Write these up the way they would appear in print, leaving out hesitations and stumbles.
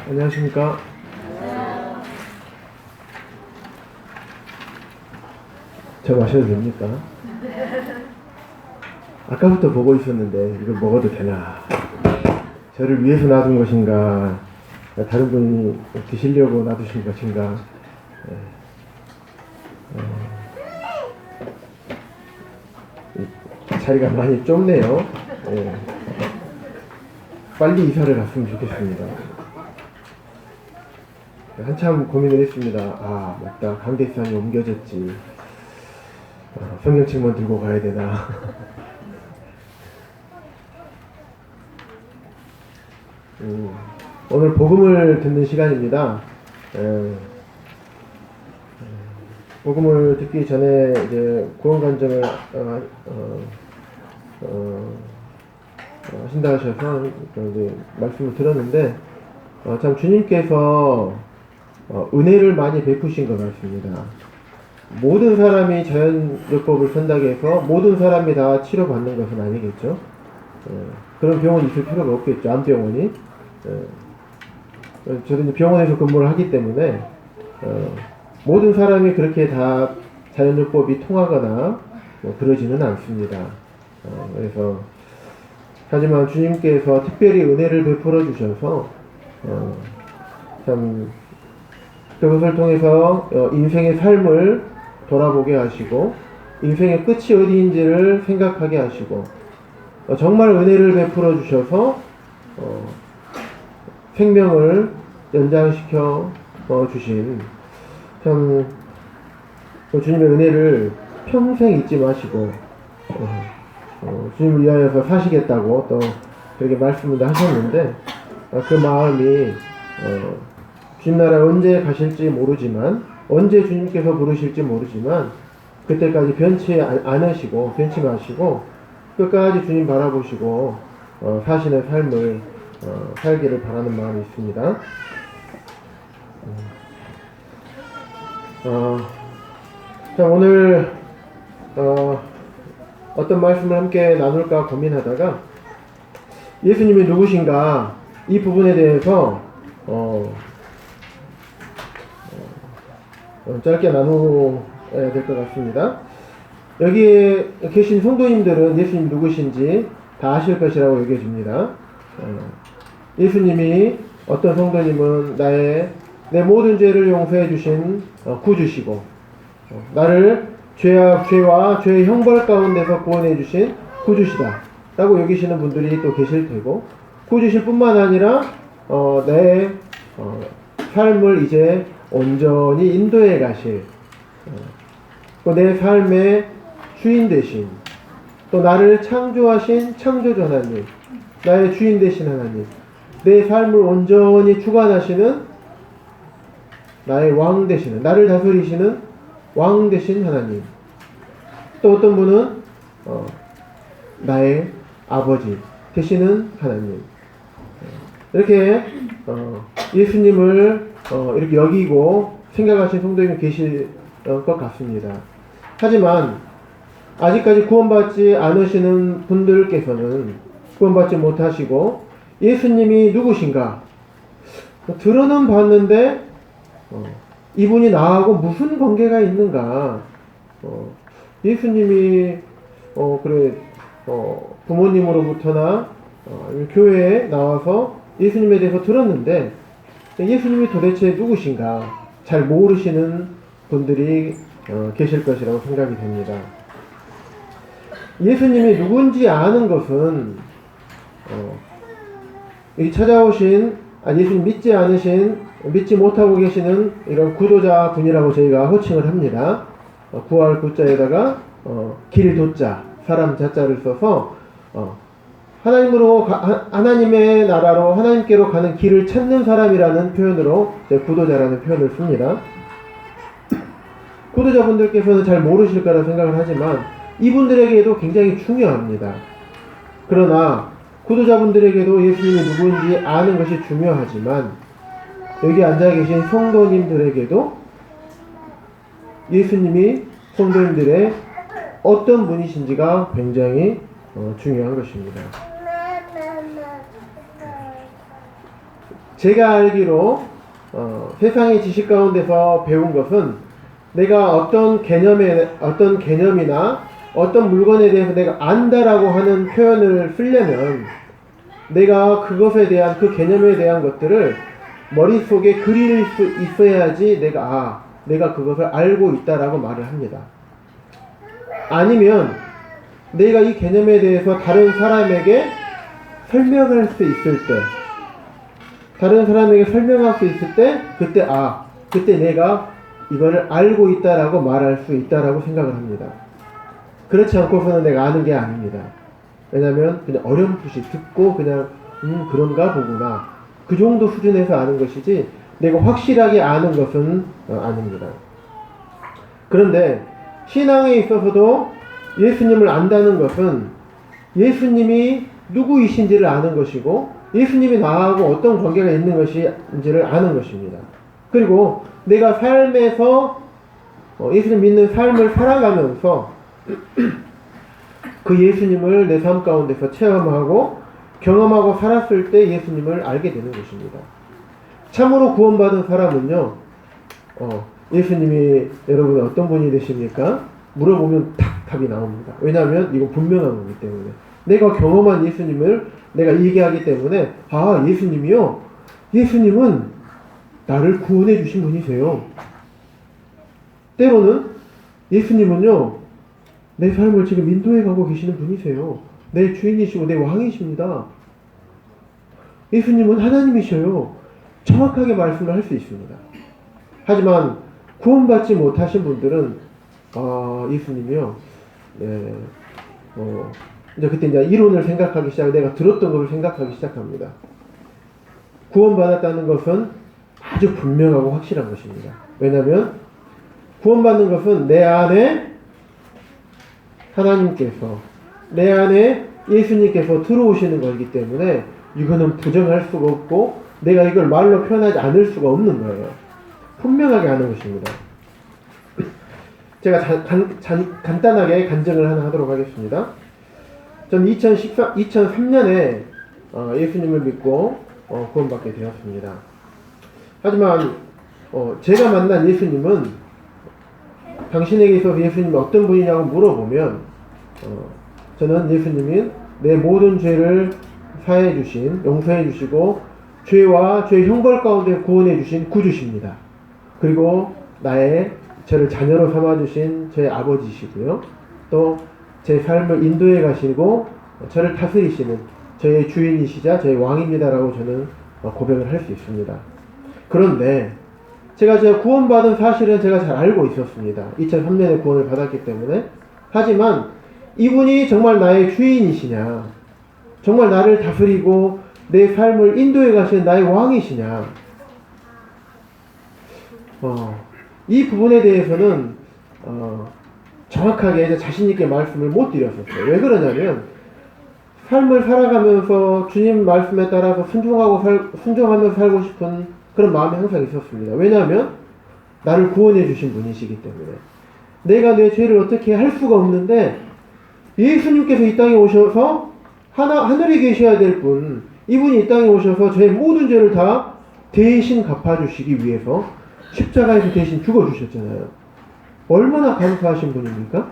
안녕하십니까? 저 마셔도 됩니까? 아까부터 보고 있었는데 이걸 먹어도 되나? 저를 위해서 놔둔 것인가? 다른 분이 드시려고 놔두신 것인가? 자리가 많이 좁네요. 빨리 이사를 갔으면 좋겠습니다. 한참 고민을 했습니다. 아, 맞다. 강대상이 옮겨졌지. 성경책만 들고 가야 되나. 오늘 복음을 듣는 시간입니다. 복음을 듣기 전에 이제 구원간증을 하신다 하셔서 이제 말씀을 들었는데, 참 주님께서 은혜를 많이 베푸신 것 같습니다. 모든 사람이 자연요법을 선다고 해서 모든 사람이 다 치료받는 것은 아니겠죠. 그런 병원이 있을 필요가 없겠죠. 암병원이. 저는 병원에서 근무를 하기 때문에 모든 사람이 그렇게 다 자연요법이 통하거나 그러지는 않습니다. 그래서 하지만 주님께서 특별히 은혜를 베풀어 주셔서 참 그것을 통해서 인생의 삶을 돌아보게 하시고 인생의 끝이 어디인지를 생각하게 하시고 정말 은혜를 베풀어 주셔서 생명을 연장시켜 주신 참 주님의 은혜를 평생 잊지 마시고 주님을 위하여서 사시겠다고 또 그렇게 말씀을 하셨는데 그 마음이 주님 나라 언제 가실지 모르지만 언제 주님께서 부르실지 모르지만 그때까지 변치 않으시고 변치 마시고 끝까지 주님 바라보시고 사시는 삶을 살기를 바라는 마음이 있습니다. 자, 오늘 어떤 말씀을 함께 나눌까 고민하다가 예수님이 누구신가 이 부분에 대해서 짧게 나누어야 될 것 같습니다. 여기에 계신 성도님들은 예수님이 누구신지 다 아실 것이라고 여겨집니다. 예수님이 어떤 성도님은 내 모든 죄를 용서해 주신 구주시고 나를 죄와 죄의 형벌 가운데서 구원해 주신 구주시다 라고 여기시는 분들이 또 계실 테고 구주실 뿐만 아니라 내 삶을 이제 온전히 인도해 가실 내 삶의 주인 되신 또 나를 창조하신 창조주 하나님 나의 주인 되신 하나님 내 삶을 온전히 주관하시는 나의 왕 되시는 나를 다스리시는 왕 되신 하나님 또 어떤 분은 나의 아버지 되시는 하나님 이렇게 예수님을 이렇게 여기고 생각하신 성도님이 계실 것 같습니다. 하지만 아직까지 구원받지 않으시는 분들께서는 구원받지 못하시고 예수님이 누구신가 들어는 봤는데 이분이 나하고 무슨 관계가 있는가 예수님이 부모님으로부터나 교회에 나와서 예수님에 대해서 들었는데 예수님이 도대체 누구신가 잘 모르시는 분들이 계실 것이라고 생각이 됩니다. 예수님이 누군지 아는 것은 이 찾아오신 예수님 믿지 못하고 계시는 이런 구도자 분이라고 저희가 호칭을 합니다. 구할 구자에다가 길 도자 사람 자자를 써서 하나님의 나라로 하나님께로 가는 길을 찾는 사람이라는 표현으로 구도자라는 표현을 씁니다. 구도자분들께서는 잘 모르실 거라 생각을 하지만 이분들에게도 굉장히 중요합니다. 그러나 구도자분들에게도 예수님이 누구인지 아는 것이 중요하지만 여기 앉아 계신 성도님들에게도 예수님이 성도님들의 어떤 분이신지가 굉장히 중요한 것입니다. 제가 알기로 세상의 지식 가운데서 배운 것은 내가 어떤 개념이나 어떤 물건에 대해서 내가 안다라고 하는 표현을 쓰려면 내가 그것에 대한 그 개념에 대한 것들을 머릿속에 그릴 수 있어야지 내가 그것을 알고 있다라고 말을 합니다. 아니면 내가 이 개념에 대해서 다른 사람에게 설명할 수 있을 때 그때 내가 이거를 알고 있다라고 말할 수 있다라고 생각을 합니다. 그렇지 않고서는 내가 아는 게 아닙니다. 왜냐면 그냥 어렴풋이 듣고 그냥 그런가 보구나 그 정도 수준에서 아는 것이지 내가 확실하게 아는 것은 아닙니다. 그런데 신앙에 있어서도 예수님을 안다는 것은 예수님이 누구이신지를 아는 것이고 예수님이 나하고 어떤 관계가 있는 것인지를 아는 것입니다. 그리고 내가 삶에서 예수님 믿는 삶을 살아가면서 그 예수님을 내 삶 가운데서 체험하고 경험하고 살았을 때 예수님을 알게 되는 것입니다. 참으로 구원받은 사람은요, 예수님이 여러분 어떤 분이 되십니까? 물어보면 탁 답이 나옵니다. 왜냐하면 이거 분명한 거기 때문에. 내가 경험한 예수님을 내가 얘기하기 때문에 예수님이요? 예수님은 나를 구원해 주신 분이세요. 때로는 예수님은요, 내 삶을 지금 인도해 가고 계시는 분이세요. 내 주인이시고 내 왕이십니다. 예수님은 하나님이셔요. 정확하게 말씀을 할 수 있습니다. 하지만 구원받지 못하신 분들은 예수님이요. 이제 그때 이제 이론을 생각하기 시작하고 내가 들었던 것을 생각하기 시작합니다. 구원받았다는 것은 아주 분명하고 확실한 것입니다. 왜냐하면 구원받는 것은 내 안에 하나님께서 내 안에 예수님께서 들어오시는 것이기 때문에 이거는 부정할 수가 없고 내가 이걸 말로 표현하지 않을 수가 없는 거예요. 분명하게 하는 것입니다. 제가 간단하게 간증을 하나 하도록 하겠습니다. 저는 2003년에 예수님을 믿고 구원받게 되었습니다. 하지만 제가 만난 예수님은 당신에게 있어서 예수님이 어떤 분이냐고 물어보면 저는 예수님이 내 모든 죄를 사해 주신, 용서해 주시고 죄와 죄의 형벌 가운데 구원해 주신 구주십니다. 그리고 저를 자녀로 삼아 주신 저의 아버지시고요. 또 제 삶을 인도해 가시고 저를 다스리시는 저의 주인이시자 저의 왕입니다라고 저는 고백을 할 수 있습니다. 그런데 제가 구원받은 사실은 제가 잘 알고 있었습니다. 2003년에 구원을 받았기 때문에. 하지만 이분이 정말 나의 주인이시냐, 정말 나를 다스리고 내 삶을 인도해 가시는 나의 왕이시냐, 이 부분에 대해서는 정확하게 자신있게 말씀을 못 드렸었어요. 왜 그러냐면 삶을 살아가면서 주님 말씀에 따라서 순종하면서 살고 싶은 그런 마음이 항상 있었습니다. 왜냐하면 나를 구원해 주신 분이시기 때문에. 내가 내 죄를 어떻게 할 수가 없는데 예수님께서 이 땅에 오셔서 하늘에 계셔야 될 분, 이분이 이 땅에 오셔서 제 모든 죄를 다 대신 갚아주시기 위해서 십자가에서 대신 죽어주셨잖아요. 얼마나 감사하신 분입니까?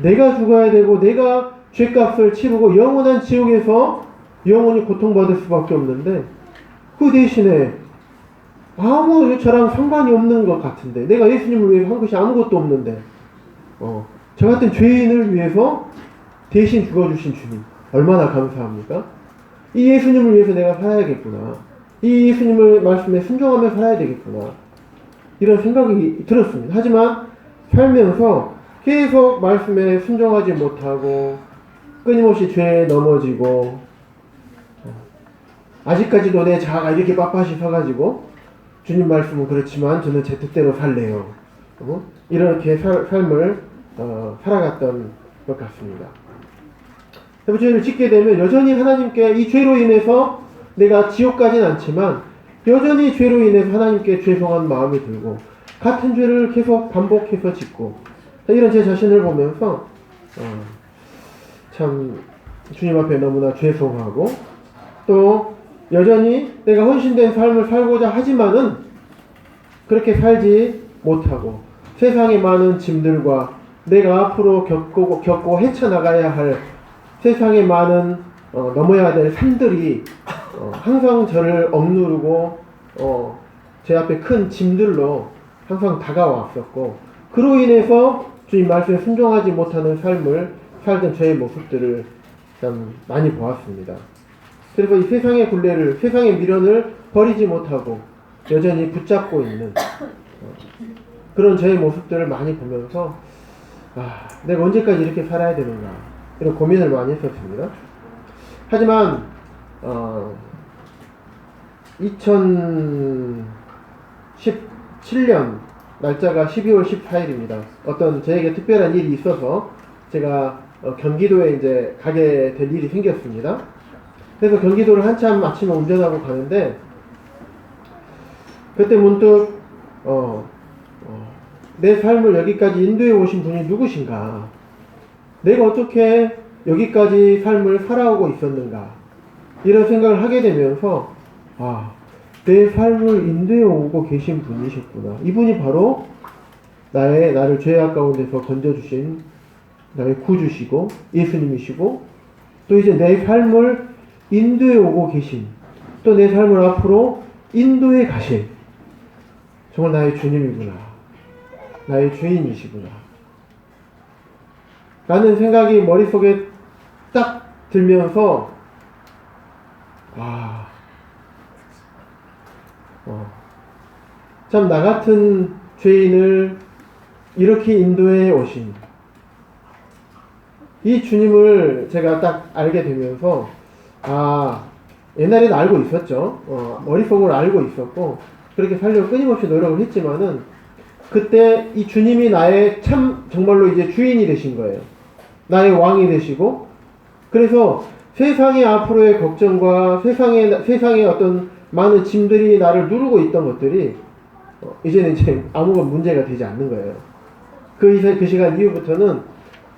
내가 죽어야 되고 내가 죄값을 치르고 영원한 지옥에서 영원히 고통받을 수밖에 없는데 그 대신에 아무 저랑 상관이 없는 것 같은데 내가 예수님을 위해서 한 것이 아무것도 없는데 저 같은 죄인을 위해서 대신 죽어주신 주님 얼마나 감사합니까? 이 예수님을 위해서 내가 살아야겠구나. 이 예수님을 말씀에 순종하며 살아야 되겠구나. 이런 생각이 들었습니다. 하지만 살면서 계속 말씀에 순종하지 못하고 끊임없이 죄에 넘어지고 아직까지도 내 자아가 이렇게 빳빳이 서가지고 주님 말씀은 그렇지만 저는 제 뜻대로 살래요. 이렇게 삶을 살아갔던 것 같습니다. 죄를 짓게 되면 여전히 하나님께 이 죄로 인해서 내가 지옥 가진 않지만 여전히 죄로 인해서 하나님께 죄송한 마음이 들고 같은 죄를 계속 반복해서 짓고 이런 제 자신을 보면서 참 주님 앞에 너무나 죄송하고 또 여전히 내가 헌신된 삶을 살고자 하지만은 그렇게 살지 못하고 세상의 많은 짐들과 내가 앞으로 겪고 헤쳐나가야 할 세상의 많은 넘어야 될 산들이 항상 저를 억누르고 제 앞에 큰 짐들로 항상 다가왔었고, 그로 인해서 주님 말씀에 순종하지 못하는 삶을 살던 저의 모습들을 참 많이 보았습니다. 그래서 이 세상의 굴레를, 세상의 미련을 버리지 못하고 여전히 붙잡고 있는 그런 저의 모습들을 많이 보면서 내가 언제까지 이렇게 살아야 되는가, 이런 고민을 많이 했었습니다. 하지만 2017년 날짜가 12월 14일입니다. 어떤 저에게 특별한 일이 있어서 제가 경기도에 이제 가게 될 일이 생겼습니다. 그래서 경기도를 한참 아침에 운전하고 가는데, 그때 문득 내 삶을 여기까지 인도해 오신 분이 누구신가, 내가 어떻게 여기까지 삶을 살아오고 있었는가, 이런 생각을 하게 되면서 내 삶을 인도해 오고 계신 분이셨구나. 이분이 바로 나를 죄악 가운데서 건져주신 나의 구주시고 예수님이시고, 또 이제 내 삶을 인도해 오고 계신, 또 내 삶을 앞으로 인도해 가실 정말 나의 주님이구나, 나의 주인이시구나 라는 생각이 머릿속에 딱 들면서 참 나 같은 죄인을 이렇게 인도해 오신 이 주님을 제가 딱 알게 되면서 옛날에는 알고 있었죠. 머릿속으로 알고 있었고 그렇게 살려고 끊임없이 노력을 했지만은, 그때 이 주님이 나의 참 정말로 이제 주인이 되신 거예요. 나의 왕이 되시고, 그래서 세상의 앞으로의 걱정과 세상의 어떤 많은 짐들이 나를 누르고 있던 것들이 이제는 이제 아무런 문제가 되지 않는 거예요. 그 시간 이후부터는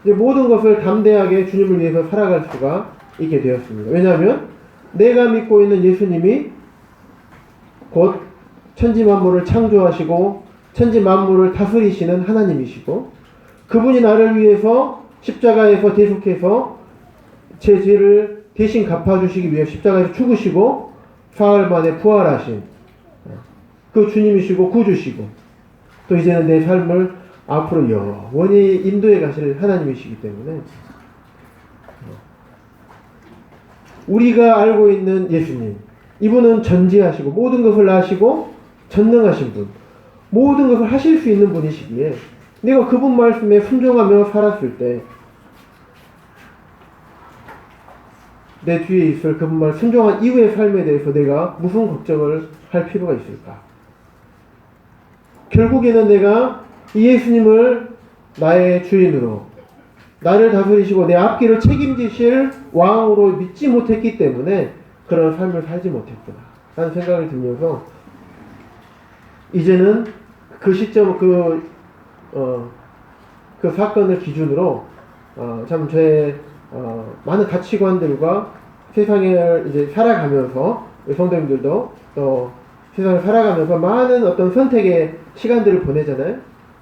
이제 모든 것을 담대하게 주님을 위해서 살아갈 수가 있게 되었습니다. 왜냐하면 내가 믿고 있는 예수님이 곧 천지 만물을 창조하시고 천지 만물을 다스리시는 하나님이시고, 그분이 나를 위해서 십자가에서 대속해서 제 죄를 대신 갚아주시기 위해 십자가에서 죽으시고 사흘 만에 부활하신 그 주님이시고 구주시고, 또 이제는 내 삶을 앞으로 영원히 인도해 가실 하나님이시기 때문에 우리가 알고 있는 예수님, 이분은 전지하시고 모든 것을 아시고 전능하신 분, 모든 것을 하실 수 있는 분이시기에 내가 그분 말씀에 순종하며 살았을 때 내 뒤에 있을 그분 말 순종한 이후의 삶에 대해서 내가 무슨 걱정을 할 필요가 있을까? 결국에는 내가 이 예수님을 나의 주인으로, 나를 다스리시고 내 앞길을 책임지실 왕으로 믿지 못했기 때문에 그런 삶을 살지 못했구나 라는 생각이 들면서, 이제는 그 시점, 그 사건을 기준으로 참 저의 많은 가치관들과 세상을 이제 살아가면서, 성도님들도 또 세상을 살아가면서 많은 어떤 선택의 시간들을 보내잖아요.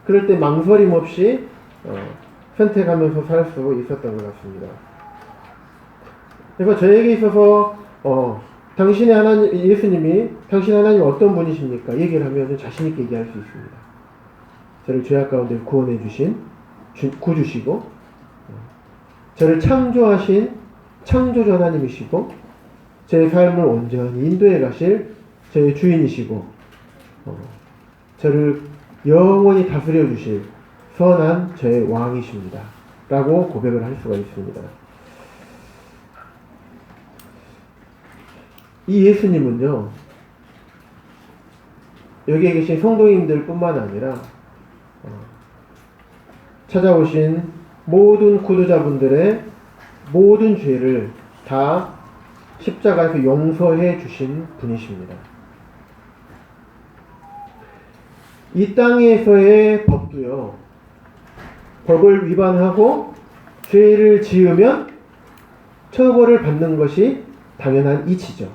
그럴 때 망설임 없이 선택하면서 살 수 있었던 것 같습니다. 그래서 저에게 있어서 당신의 하나님, 예수님이 당신 하나님 어떤 분이십니까? 얘기를 하면 자신 있게 얘기할 수 있습니다. 저를 죄악 가운데 구원해 주신 구주시고, 저를 창조하신 창조주 하나님이시고, 제 삶을 온전히 인도해 가실 저의 주인이시고, 저를 영원히 다스려 주실 선한 저의 왕이십니다 라고 고백을 할 수가 있습니다. 이 예수님은요, 여기에 계신 성도님들 뿐만 아니라 찾아오신 모든 구도자분들의 모든 죄를 다 십자가에서 용서해 주신 분이십니다. 이 땅에서의 법도요, 법을 위반하고 죄를 지으면 처벌을 받는 것이 당연한 이치죠.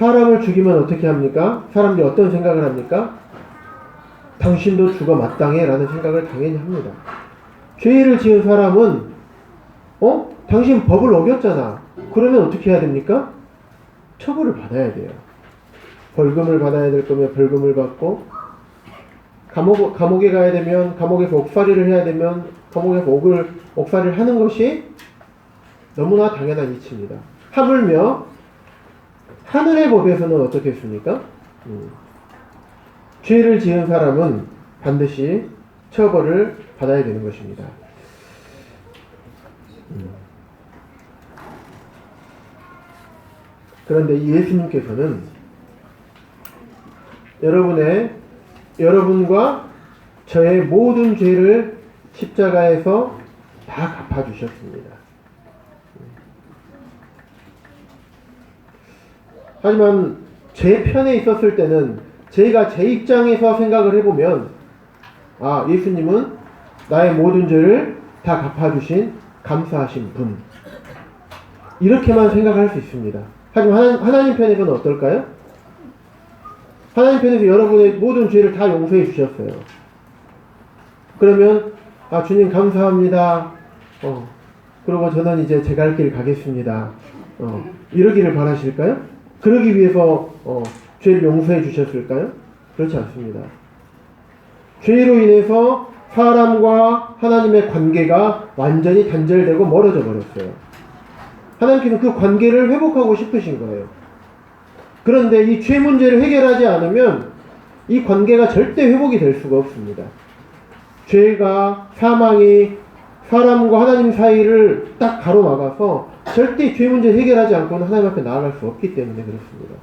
사람을 죽이면 어떻게 합니까? 사람들이 어떤 생각을 합니까? 당신도 죽어 마땅해 라는 생각을 당연히 합니다. 죄를 지은 사람은 당신 법을 어겼잖아. 그러면 어떻게 해야 됩니까? 처벌을 받아야 돼요. 벌금을 받아야 될 거면 벌금을 받고, 감옥에 가야 되면, 감옥에서 옥살이를 해야 되면 감옥에서 옥살이를 하는 것이 너무나 당연한 이치입니다. 하물며 하늘의 법에서는 어떻게 했습니까? 죄를 지은 사람은 반드시 처벌을 받아야 되는 것입니다. 그런데 예수님께서는 여러분과 저의 모든 죄를 십자가에서 다 갚아주셨습니다. 하지만 제 편에 있었을 때는 제가 제 입장에서 생각을 해보면 예수님은 나의 모든 죄를 다 갚아주신 감사하신 분, 이렇게만 생각할 수 있습니다. 하지만 하나님 편에서는 어떨까요? 하나님 편에서 여러분의 모든 죄를 다 용서해 주셨어요. 그러면 주님 감사합니다. 그리고 저는 이제 제 갈 길 가겠습니다. 이러기를 바라실까요? 그러기 위해서 죄를 용서해 주셨을까요? 그렇지 않습니다. 죄로 인해서 사람과 하나님의 관계가 완전히 단절되고 멀어져 버렸어요. 하나님께서 그 관계를 회복하고 싶으신 거예요. 그런데 이 죄 문제를 해결하지 않으면 이 관계가 절대 회복이 될 수가 없습니다. 죄가, 사망이 사람과 하나님 사이를 딱 가로막아서 절대 죄 문제 해결하지 않고는 하나님 앞에 나아갈 수 없기 때문에 그렇습니다.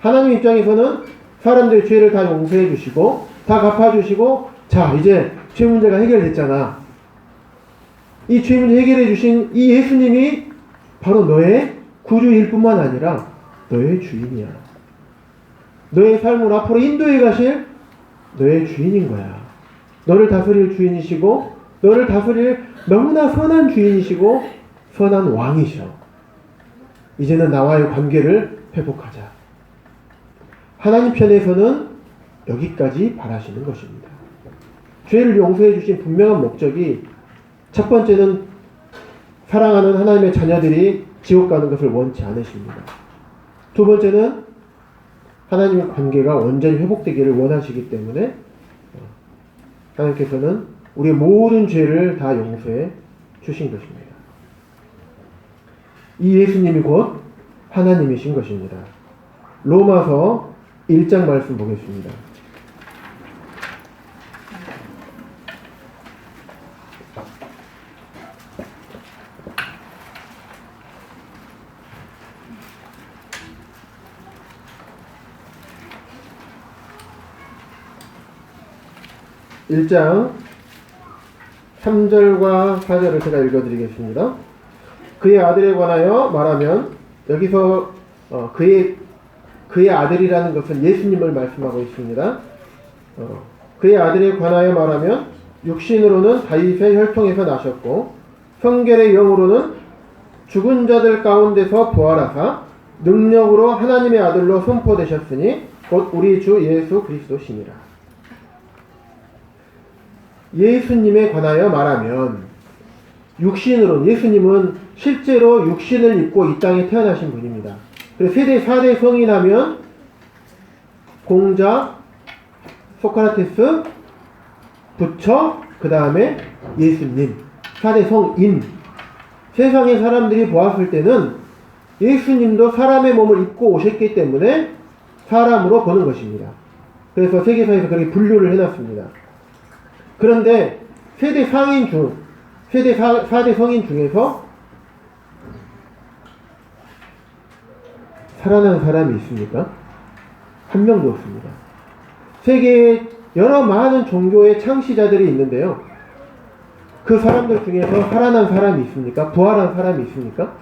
하나님 입장에서는 사람들의 죄를 다 용서해 주시고 다 갚아주시고, 자 이제 죄 문제가 해결됐잖아. 이 죄 문제 해결해 주신 이 예수님이 바로 너의 구주일 뿐만 아니라 너의 주인이야. 너의 삶을 앞으로 인도해 가실 너의 주인인 거야. 너를 다스릴 주인이시고, 너를 다스릴 너무나 선한 주인이시고 선한 왕이셔. 이제는 나와의 관계를 회복하자. 하나님 편에서는 여기까지 바라시는 것입니다. 죄를 용서해 주신 분명한 목적이, 첫 번째는 사랑하는 하나님의 자녀들이 지옥 가는 것을 원치 않으십니다. 두 번째는 하나님의 관계가 완전히 회복되기를 원하시기 때문에 하나님께서는 우리의 모든 죄를 다 용서해 주신 것입니다. 이 예수님이 곧 하나님이신 것입니다. 로마서 1장 말씀 보겠습니다. (1장) 3절과 4절을 제가 읽어드리겠습니다. 그의 아들에 관하여 말하면, 여기서 그의 아들이라는 것은 예수님을 말씀하고 있습니다. 그의 아들에 관하여 말하면 육신으로는 다윗의 혈통에서 나셨고 성결의 영으로는 죽은 자들 가운데서 부활하사 능력으로 하나님의 아들로 선포되셨으니 곧 우리 주 예수 그리스도시니라. 예수님에 관하여 말하면, 예수님은 실제로 육신을 입고 이 땅에 태어나신 분입니다. 그래서 세대 4대 성인하면 공자, 소크라테스, 부처, 그 다음에 예수님, 4대 성인. 세상의 사람들이 보았을 때는 예수님도 사람의 몸을 입고 오셨기 때문에 사람으로 보는 것입니다. 그래서 세계사에서 그렇게 분류를 해놨습니다. 그런데 세대 4대 성인 중에서 살아난 사람이 있습니까? 한 명도 없습니다. 세계에 여러 많은 종교의 창시자들이 있는데요. 그 사람들 중에서 살아난 사람이 있습니까? 부활한 사람이 있습니까?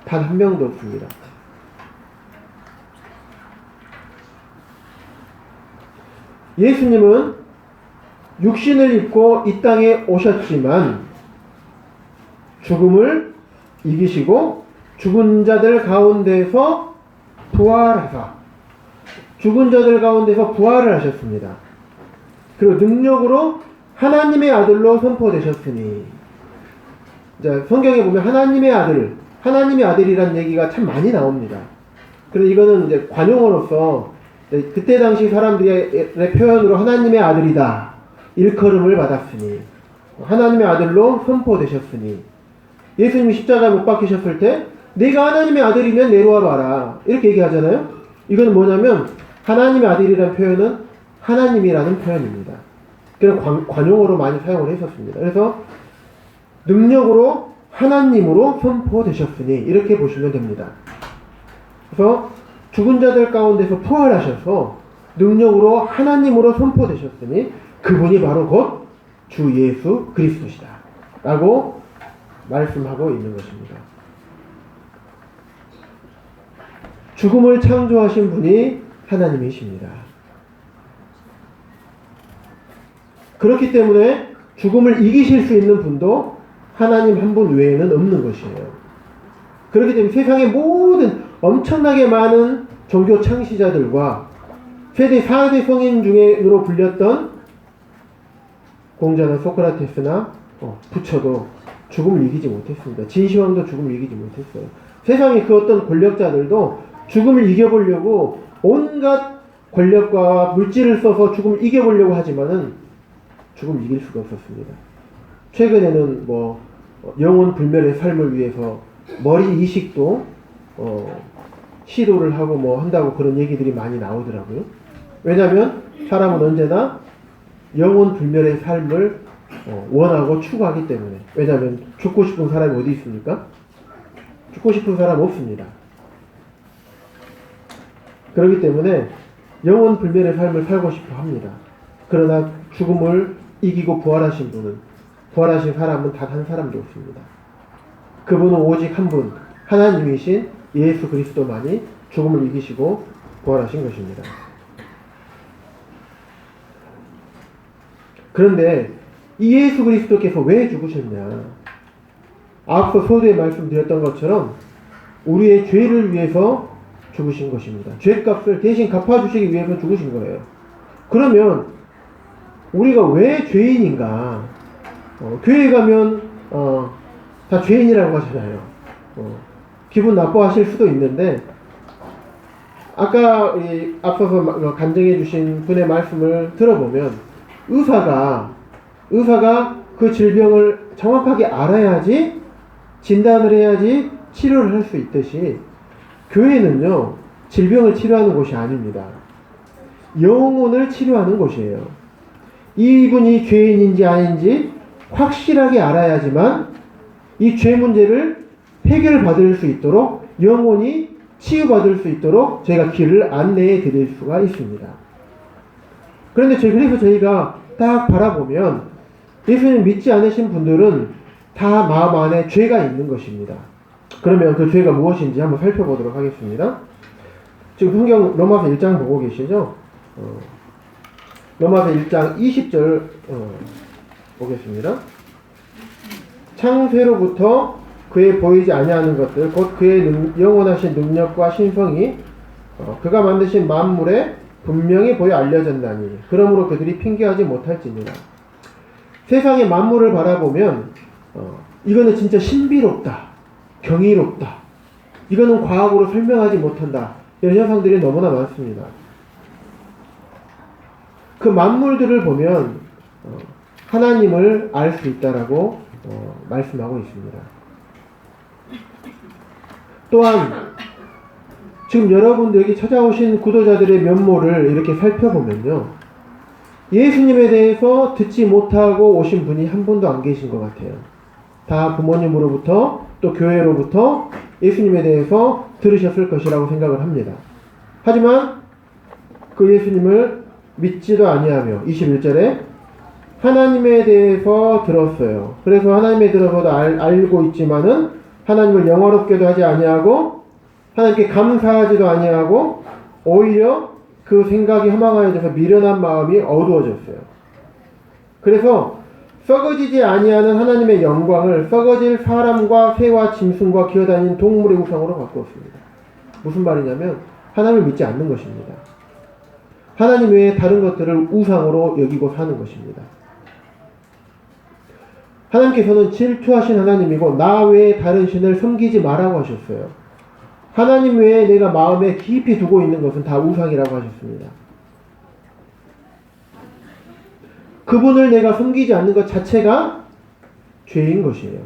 단 한 명도 없습니다. 예수님은 육신을 입고 이 땅에 오셨지만 죽음을 이기시고 죽은 자들 가운데서 부활하사 죽은 자들 가운데서 부활을 하셨습니다. 그리고 능력으로 하나님의 아들로 선포되셨으니. 자, 성경에 보면 하나님의 아들, 하나님의 아들이라는 얘기가 참 많이 나옵니다. 그래서 이거는 이제 관용어로서 그때 당시 사람들의 표현으로 하나님의 아들이다, 일컬음을 받았으니, 하나님의 아들로 선포되셨으니. 예수님이 십자가에 못 박히셨을 때 내가 하나님의 아들이면 내려와 봐라, 이렇게 얘기하잖아요. 이건 뭐냐면 하나님의 아들이라는 표현은 하나님이라는 표현입니다. 그래서 관용어로 많이 사용을 했었습니다. 그래서 능력으로 하나님으로 선포되셨으니 이렇게 보시면 됩니다. 그래서 죽은 자들 가운데서 부활하셔서 능력으로 하나님으로 선포되셨으니 그분이 바로 곧 주 예수 그리스도시다 라고 말씀하고 있는 것입니다. 죽음을 창조하신 분이 하나님이십니다. 그렇기 때문에 죽음을 이기실 수 있는 분도 하나님 한 분 외에는 없는 것이에요. 그렇기 때문에 세상의 모든 엄청나게 많은 종교 창시자들과 세대 4대 성인 중에로 불렸던 공자나 소크라테스나 부처도 죽음을 이기지 못했습니다. 진시황도 죽음을 이기지 못했어요. 세상의 그 어떤 권력자들도 죽음을 이겨보려고 온갖 권력과 물질을 써서 죽음을 이겨보려고 하지만은 죽음을 이길 수가 없었습니다. 최근에는 영혼 불멸의 삶을 위해서 머리 이식도 시도를 하고 한다고 그런 얘기들이 많이 나오더라고요. 왜냐하면 사람은 언제나 영혼 불멸의 삶을 원하고 추구하기 때문에. 왜냐하면 죽고 싶은 사람이 어디 있습니까? 죽고 싶은 사람 없습니다. 그렇기 때문에 영혼 불멸의 삶을 살고 싶어 합니다. 그러나 죽음을 이기고 부활하신 사람은 단 한 사람도 없습니다. 그분은 오직 한 분, 하나님이신 예수 그리스도만이 죽음을 이기시고 부활하신 것입니다. 그런데 이 예수 그리스도께서 왜 죽으셨냐? 앞서 서두에 말씀드렸던 것처럼 우리의 죄를 위해서 죽으신 것입니다. 죄값을 대신 갚아주시기 위해서 죽으신 거예요. 그러면 우리가 왜 죄인인가? 교회 가면 다 죄인이라고 하잖아요. 기분 나빠하실 수도 있는데 아까 앞서서 간증해 주신 분의 말씀을 들어보면 의사가 그 질병을 정확하게 알아야지 진단을 해야지 치료를 할 수 있듯이 교회는요, 질병을 치료하는 곳이 아닙니다. 영혼을 치료하는 곳이에요. 이분이 죄인인지 아닌지 확실하게 알아야지만 이 죄 문제를 해결받을 수 있도록, 영혼이 치유받을 수 있도록 저희가 길을 안내해 드릴 수가 있습니다. 그런데 그래서 저희가 딱 바라보면 예수님 믿지 않으신 분들은 다 마음 안에 죄가 있는 것입니다. 그러면 그 죄가 무엇인지 한번 살펴보도록 하겠습니다. 지금 성경 로마서 1장 보고 계시죠? 로마서 1장 20절 보겠습니다. 창세로부터 그의 보이지 아니하는 것들 곧 그의 영원하신 능력과 신성이 그가 만드신 만물에 분명히 보여 알려졌나니 그러므로 그들이 핑계하지 못할지니라. 세상의 만물을 바라보면 이거는 진짜 신비롭다, 경이롭다, 이거는 과학으로 설명하지 못한다, 이런 현상들이 너무나 많습니다. 그 만물들을 보면 하나님을 알 수 있다라고 말씀하고 있습니다. 또한 지금 여러분들 여기 찾아오신 구도자들의 면모를 이렇게 살펴보면요, 예수님에 대해서 듣지 못하고 오신 분이 한 분도 안 계신 것 같아요. 다 부모님으로부터 또 교회로부터 예수님에 대해서 들으셨을 것이라고 생각을 합니다. 하지만 그 예수님을 믿지도 아니하며 21절에 하나님에 대해서 들었어요. 그래서 하나님에 대해서도 알고 있지만은 하나님을 영화롭게도 하지 아니하고 하나님께 감사하지도 아니하고 오히려 그 생각이 허망하여져서 미련한 마음이 어두워졌어요. 그래서 썩어지지 아니하는 하나님의 영광을 썩어질 사람과 새와 짐승과 기어다니는 동물의 우상으로 바꾸었습니다. 무슨 말이냐면 하나님을 믿지 않는 것입니다. 하나님 외에 다른 것들을 우상으로 여기고 사는 것입니다. 하나님께서는 질투하신 하나님이고 나 외에 다른 신을 섬기지 말라고 하셨어요. 하나님 외에 내가 마음에 깊이 두고 있는 것은 다 우상이라고 하셨습니다. 그분을 내가 섬기지 않는 것 자체가 죄인 것이에요.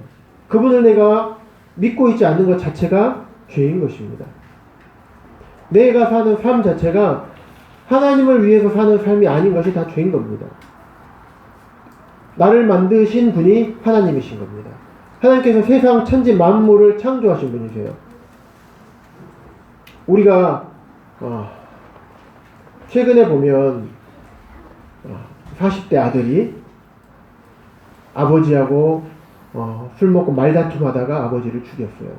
그분을 내가 믿고 있지 않는 것 자체가 죄인 것입니다. 내가 사는 삶 자체가 하나님을 위해서 사는 삶이 아닌 것이 다 죄인 겁니다. 나를 만드신 분이 하나님이신 겁니다. 하나님께서 세상 천지 만물을 창조하신 분이세요. 우리가 최근에 보면 40대 아들이 아버지하고 술 먹고 말다툼하다가 아버지를 죽였어요.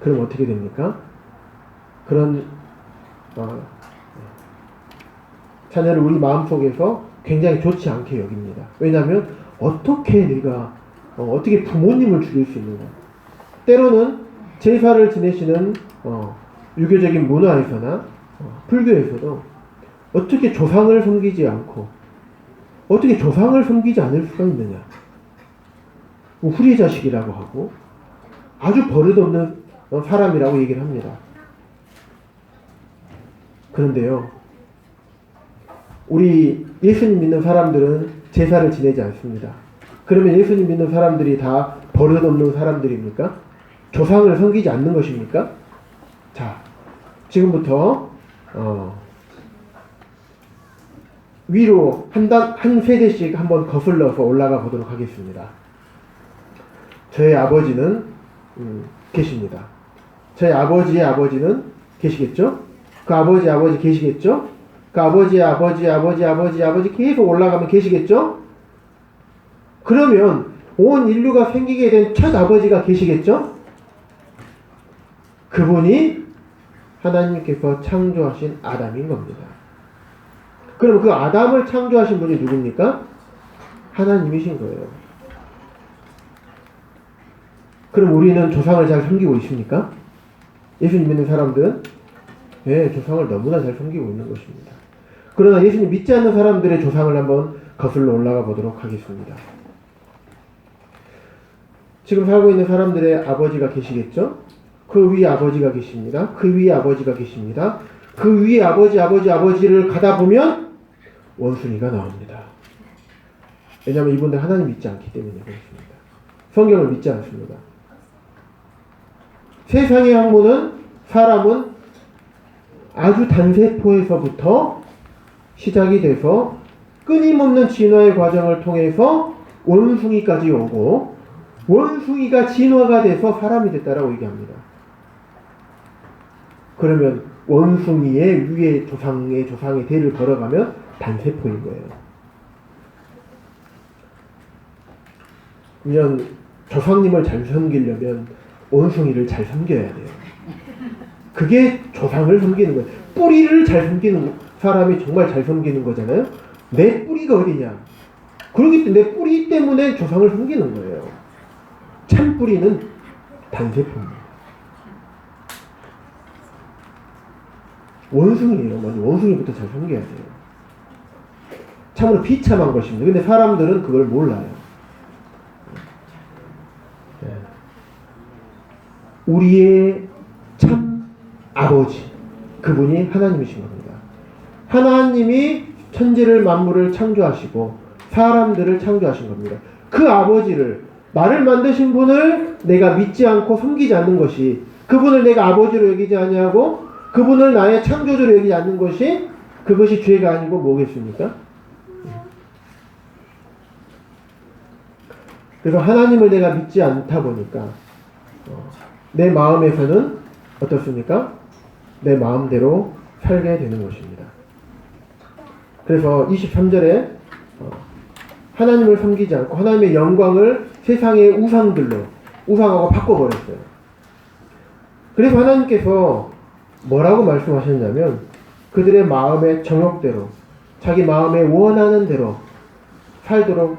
그럼 어떻게 됩니까? 그런 자녀를 우리 마음속에서 굉장히 좋지 않게 여깁니다. 왜냐하면 어떻게 내가 어떻게 부모님을 죽일 수 있는가. 때로는 제사를 지내시는 유교적인 문화에서나 불교에서도 어떻게 조상을 섬기지 않고 어떻게 조상을 섬기지 않을 수가 있느냐. 후리 자식이라고 하고 아주 버릇없는 사람이라고 얘기를 합니다. 그런데요, 우리 예수님 믿는 사람들은 제사를 지내지 않습니다. 그러면 예수님 믿는 사람들이 다 버릇없는 사람들입니까? 조상을 섬기지 않는 것입니까? 자, 지금부터 위로 한 세대씩 한번 거슬러서 올라가 보도록 하겠습니다. 저의 아버지는 계십니다. 저희 아버지의 아버지는 계시겠죠? 그 아버지 계시겠죠? 그 아버지 계속 올라가면 계시겠죠? 그러면 온 인류가 생기게 된 첫 아버지가 계시겠죠? 그분이 하나님께서 창조하신 아담인 겁니다. 그럼 그 아담을 창조하신 분이 누굽니까? 하나님이신 거예요. 그럼 우리는 조상을 잘 섬기고 있습니까? 예수님 믿는 사람들은 조상을 너무나 잘 섬기고 있는 것입니다. 그러나 예수님 믿지 않는 사람들의 조상을 한번 거슬러 올라가 보도록 하겠습니다. 지금 살고 있는 사람들의 아버지가 계시겠죠? 그 위에 아버지가 계십니다. 그 위에 아버지가 계십니다. 그 위에 아버지를 가다 보면 원숭이가 나옵니다. 왜냐하면 이분들 하나님 믿지 않기 때문에 그렇습니다. 성경을 믿지 않습니다. 세상의 학문은 사람은 아주 단세포에서부터 시작이 돼서 끊임없는 진화의 과정을 통해서 원숭이까지 오고 원숭이가 진화가 돼서 사람이 됐다라고 얘기합니다. 그러면 원숭이의 위에 조상의 대를 걸어가면 단세포인 거예요. 그러면 조상님을 잘 섬기려면 원숭이를 잘 섬겨야 돼요. 그게 조상을 섬기는 거예요. 뿌리를 잘 섬기는 사람이 정말 잘 섬기는 거잖아요. 내 뿌리가 어디냐. 그러기 때문에 내 뿌리 때문에 조상을 섬기는 거예요. 참 뿌리는 단세포입니다. 원숭이에요. 먼저 원숭이부터 잘 섬겨야 돼요. 참으로 비참한 것입니다. 근데 사람들은 그걸 몰라요. 우리의 참 아버지, 그분이 하나님이신 겁니다. 하나님이 천지를 만물을 창조하시고 사람들을 창조하신 겁니다. 그 아버지를, 나를 만드신 분을 내가 믿지 않고 섬기지 않는 것이, 그분을 내가 아버지로 여기지 아니하고 그분을 나의 창조주로 여기지 않는 것이, 그것이 죄가 아니고 뭐겠습니까? 그래서 하나님을 내가 믿지 않다 보니까 내 마음에서는 어떻습니까? 내 마음대로 살게 되는 것입니다. 그래서 23절에 하나님을 섬기지 않고 하나님의 영광을 세상의 우상하고 바꿔버렸어요. 그래서 하나님께서 뭐라고 말씀하셨냐면 그들의 마음의 정욕대로 자기 마음에 원하는 대로 살도록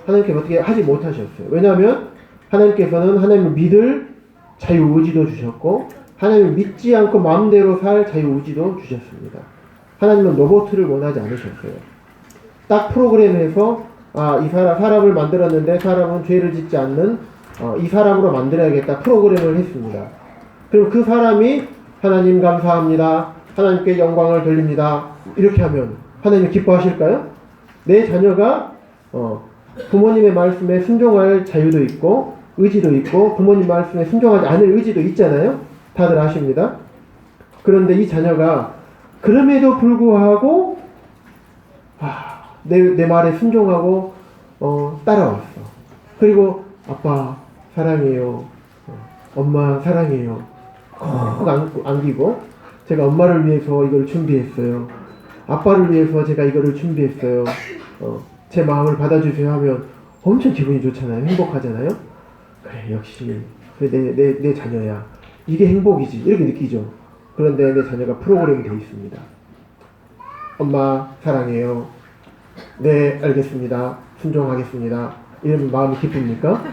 하나님께서 어떻게 하지 못하셨어요. 왜냐하면 하나님께서는 하나님을 믿을 자유의지도 주셨고 하나님을 믿지 않고 마음대로 살 자유의지도 주셨습니다. 하나님은 로봇을 원하지 않으셨어요. 딱 프로그램에서 이 사람을 만들었는데 사람은 죄를 짓지 않는 이 사람으로 만들어야겠다 프로그램을 했습니다. 그럼 그 사람이 하나님 감사합니다. 하나님께 영광을 돌립니다. 이렇게 하면 하나님 기뻐하실까요? 내 자녀가 부모님의 말씀에 순종할 자유도 있고 의지도 있고 부모님 말씀에 순종하지 않을 의지도 있잖아요. 다들 아십니다. 그런데 이 자녀가 그럼에도 불구하고 내 말에 순종하고 따라왔어. 그리고 아빠 사랑해요. 엄마 사랑해요. 꼭 안기고 제가 엄마를 위해서 이걸 준비했어요. 아빠를 위해서 제가 이거를 준비했어요. 제 마음을 받아주세요 하면 엄청 기분이 좋잖아요. 행복하잖아요. 그래 역시 내 자녀야. 이게 행복이지. 이렇게 느끼죠. 그런데 내 자녀가 프로그램이 되어 있습니다. 엄마 사랑해요. 네 알겠습니다. 순종하겠습니다. 이러면 마음이 기쁩니까?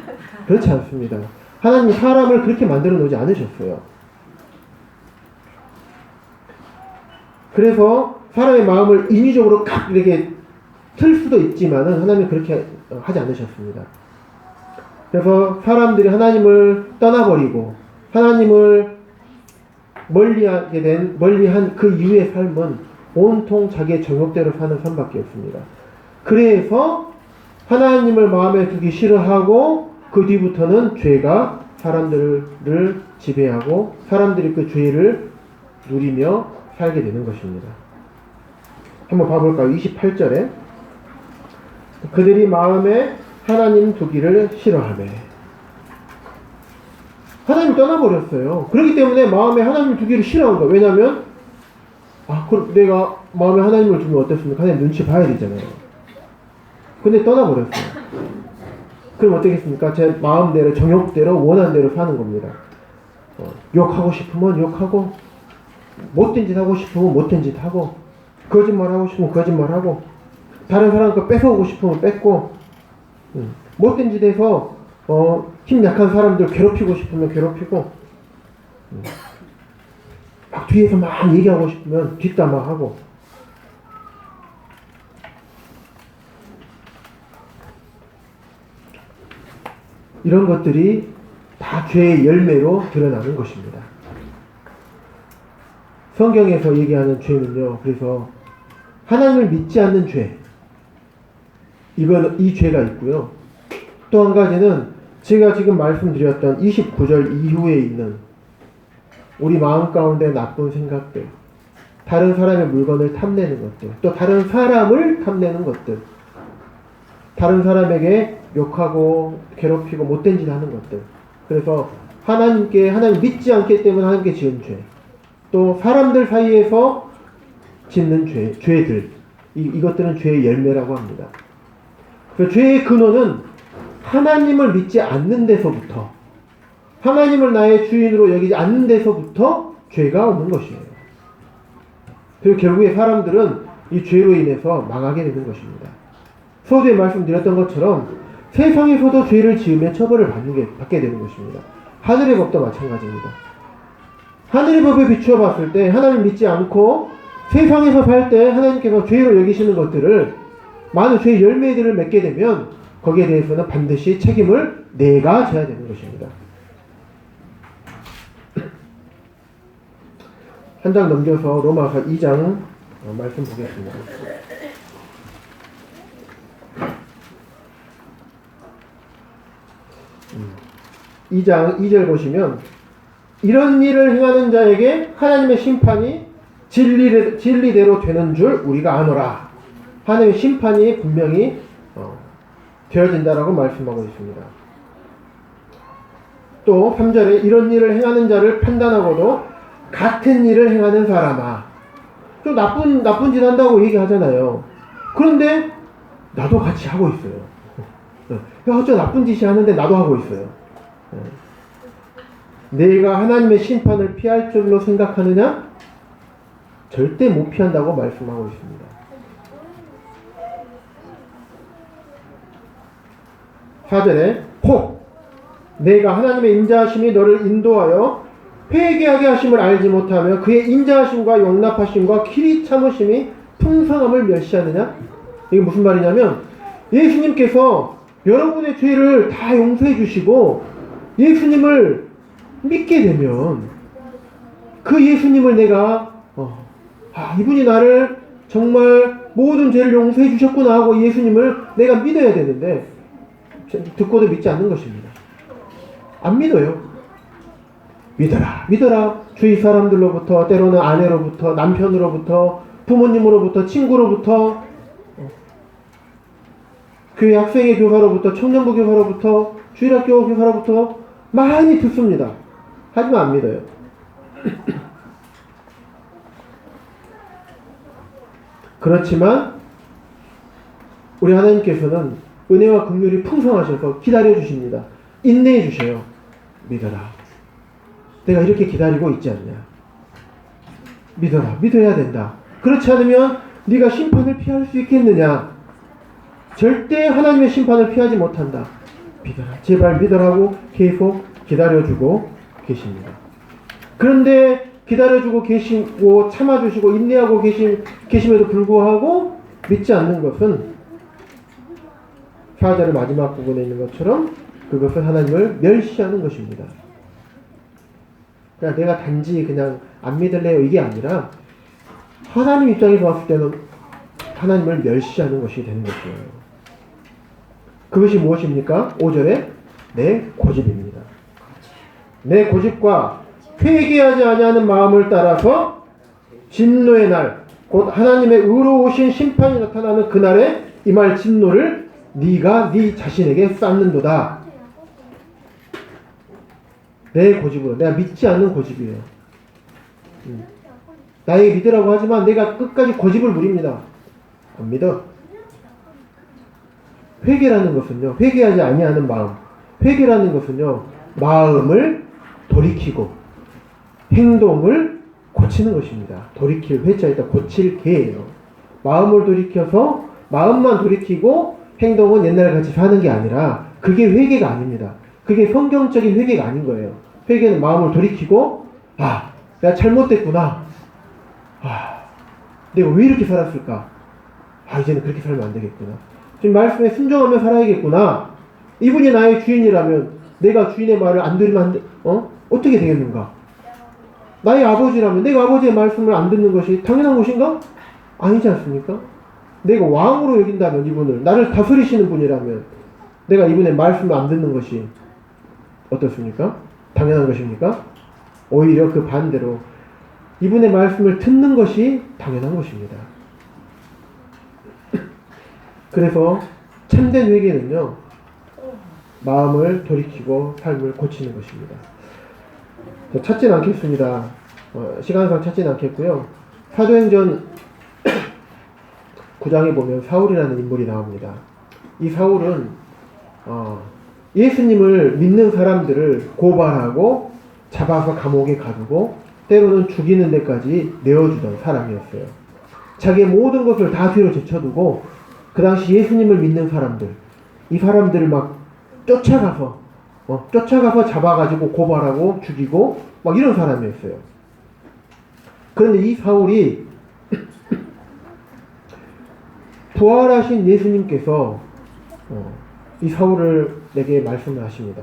그렇지 않습니다. 하나님 사람을 그렇게 만들어 놓지 않으셨어요. 그래서 사람의 마음을 인위적으로 각 이렇게 틀 수도 있지만은 하나님은 그렇게 하지 않으셨습니다. 그래서 사람들이 하나님을 떠나버리고 하나님을 멀리한 그 이후의 삶은 온통 자기의 정욕대로 사는 삶밖에 없습니다. 그래서 하나님을 마음에 두기 싫어하고 그 뒤부터는 죄가 사람들을 지배하고 사람들이 그 죄를 누리며 살게 되는 것입니다. 한번 봐볼까요? 28절에 그들이 마음에 하나님 두기를 싫어하네. 하나님 떠나버렸어요. 그렇기 때문에 마음에 하나님 두기를 싫어한 거예요. 왜냐하면 그럼 내가 마음에 하나님을 두면 어떻습니까? 하나님 눈치 봐야 되잖아요. 근데 떠나버렸어요. 그럼 어떻겠습니까? 제 마음대로 정욕대로 원하는 대로 사는 겁니다. 욕하고 싶으면 욕하고 못된 짓 하고 싶으면 못된 짓 하고 거짓말 하고 싶으면 거짓말 하고 다른 사람 거 뺏어오고 싶으면 뺏고 못된 짓 해서 힘 약한 사람들 괴롭히고 싶으면 괴롭히고 막 뒤에서 막 얘기하고 싶으면 뒷담화하고 이런 것들이 다 죄의 열매로 드러나는 것입니다. 성경에서 얘기하는 죄는요, 그래서 하나님을 믿지 않는 죄, 이 죄가 있고요. 또 한 가지는 제가 지금 말씀드렸던 29절 이후에 있는 우리 마음 가운데 나쁜 생각들, 다른 사람의 물건을 탐내는 것들, 또 다른 사람을 탐내는 것들, 다른 사람에게 욕하고 괴롭히고 못된 짓 하는 것들. 그래서 하나님 믿지 않기 때문에 하나님께 지은 죄, 또 사람들 사이에서 짓는 죄들, 이것들은 죄의 열매라고 합니다. 그 죄의 근원은 하나님을 믿지 않는 데서부터, 하나님을 나의 주인으로 여기지 않는 데서부터 죄가 오는 것이에요. 그리고 결국에 사람들은 이 죄로 인해서 망하게 되는 것입니다. 서두에 말씀드렸던 것처럼 세상에서도 죄를 지으면 처벌을 받게 되는 것입니다. 하늘의 법도 마찬가지입니다. 하늘의 법에 비추어 봤을 때 하나님을 믿지 않고 세상에서 살 때 하나님께서 죄로 여기시는 것들을, 많은 죄의 열매들을 맺게 되면 거기에 대해서는 반드시 책임을 내가 져야 되는 것입니다. 한 장 넘겨서 로마서 2장 말씀 보겠습니다. 2장 2절 보시면 이런 일을 행하는 자에게 하나님의 심판이 진리대로 되는 줄 우리가 아노라. 하나님의 심판이 분명히 되어진다라고 말씀하고 있습니다. 또 3절에 이런 일을 행하는 자를 판단하고도 같은 일을 행하는 사람아. 좀 나쁜 짓 한다고 얘기하잖아요. 그런데 나도 같이 하고 있어요. 저 나쁜 짓이 하는데 나도 하고 있어요. 내가 하나님의 심판을 피할 줄로 생각하느냐? 절대 못 피한다고 말씀하고 있습니다. 4절에 혹 내가 하나님의 인자하심이 너를 인도하여 회개하게 하심을 알지 못하며 그의 인자하심과 용납하심과 길이 참으심이 풍성함을 멸시하느냐? 이게 무슨 말이냐면 예수님께서 여러분의 죄를 다 용서해 주시고 예수님을 믿게 되면 그 예수님을 내가 이분이 나를 정말 모든 죄를 용서해 주셨구나 하고 예수님을 내가 믿어야 되는데 듣고도 믿지 않는 것입니다. 안 믿어요. 믿어라 믿어라 주위 사람들로부터 때로는 아내로부터 남편으로부터 부모님으로부터 친구로부터 교회 학생회 교사로부터 청년부 교사로부터 주일학교 교사로부터 많이 듣습니다. 하지만 안 믿어요. 그렇지만 우리 하나님께서는 은혜와 긍휼이 풍성하셔서 기다려 주십니다. 인내해 주셔요. 믿어라. 내가 이렇게 기다리고 있지 않냐. 믿어라. 믿어야 된다. 그렇지 않으면 네가 심판을 피할 수 있겠느냐. 절대 하나님의 심판을 피하지 못한다. 믿어라. 제발 믿어라고 계속 기다려주고 계십니다. 그런데 기다려주고 계시고 참아주시고 인내하고 계심에도 불구하고 믿지 않는 것은 사절의 마지막 부분에 있는 것처럼 그것은 하나님을 멸시하는 것입니다. 그냥 내가 단지 그냥 안 믿을래요 이게 아니라 하나님 입장에서 봤을 때는 하나님을 멸시하는 것이 되는 것이에요. 그것이 무엇입니까? 5절에 내 고집입니다. 내 고집과 회개하지 아니하는 마음을 따라서 진노의 날, 곧 하나님의 의로우신 심판이 나타나는 그날에 임할 진노를 네가 네 자신에게 쌓는도다. 내 고집으로, 내가 믿지 않는 고집이에요. 나에게 믿으라고 하지만 내가 끝까지 고집을 부립니다. 안 믿어. 회개라는 것은요, 회개하지 아니하는 마음. 회개라는 것은요, 마음을 돌이키고 행동을 고치는 것입니다. 돌이킬 회자에다 고칠 개예요. 마음을 돌이켜서 마음만 돌이키고 행동은 옛날같이 사는 게 아니라 그게 회개가 아닙니다. 그게 성경적인 회개가 아닌 거예요. 회개는 마음을 돌이키고 내가 잘못됐구나. 내가 왜 이렇게 살았을까? 이제는 그렇게 살면 안 되겠구나. 지금 말씀에 순종하며 살아야겠구나. 이분이 나의 주인이라면 내가 주인의 말을 안 들으면 어떻게 되겠는가? 나의 아버지라면 내가 아버지의 말씀을 안 듣는 것이 당연한 것인가? 아니지 않습니까? 내가 왕으로 여긴다면 이분을 나를 다스리시는 분이라면 내가 이분의 말씀을 안 듣는 것이 어떻습니까? 당연한 것입니까? 오히려 그 반대로 이분의 말씀을 듣는 것이 당연한 것입니다. 그래서 참된 회개는요, 마음을 돌이키고 삶을 고치는 것입니다. 찾진 않겠습니다. 시간상 찾진 않겠고요. 사도행전 9장에 보면 사울이라는 인물이 나옵니다. 이 사울은 예수님을 믿는 사람들을 고발하고 잡아서 감옥에 가두고 때로는 죽이는 데까지 내어주던 사람이었어요. 자기의 모든 것을 다 뒤로 제쳐두고 그 당시 예수님을 믿는 사람들, 이 사람들을 막 쫓아가서 잡아가지고 고발하고 죽이고 막 이런 사람이었어요. 그런데 이 사울이 부활하신 예수님께서 이 사울에게 말씀을 하십니다.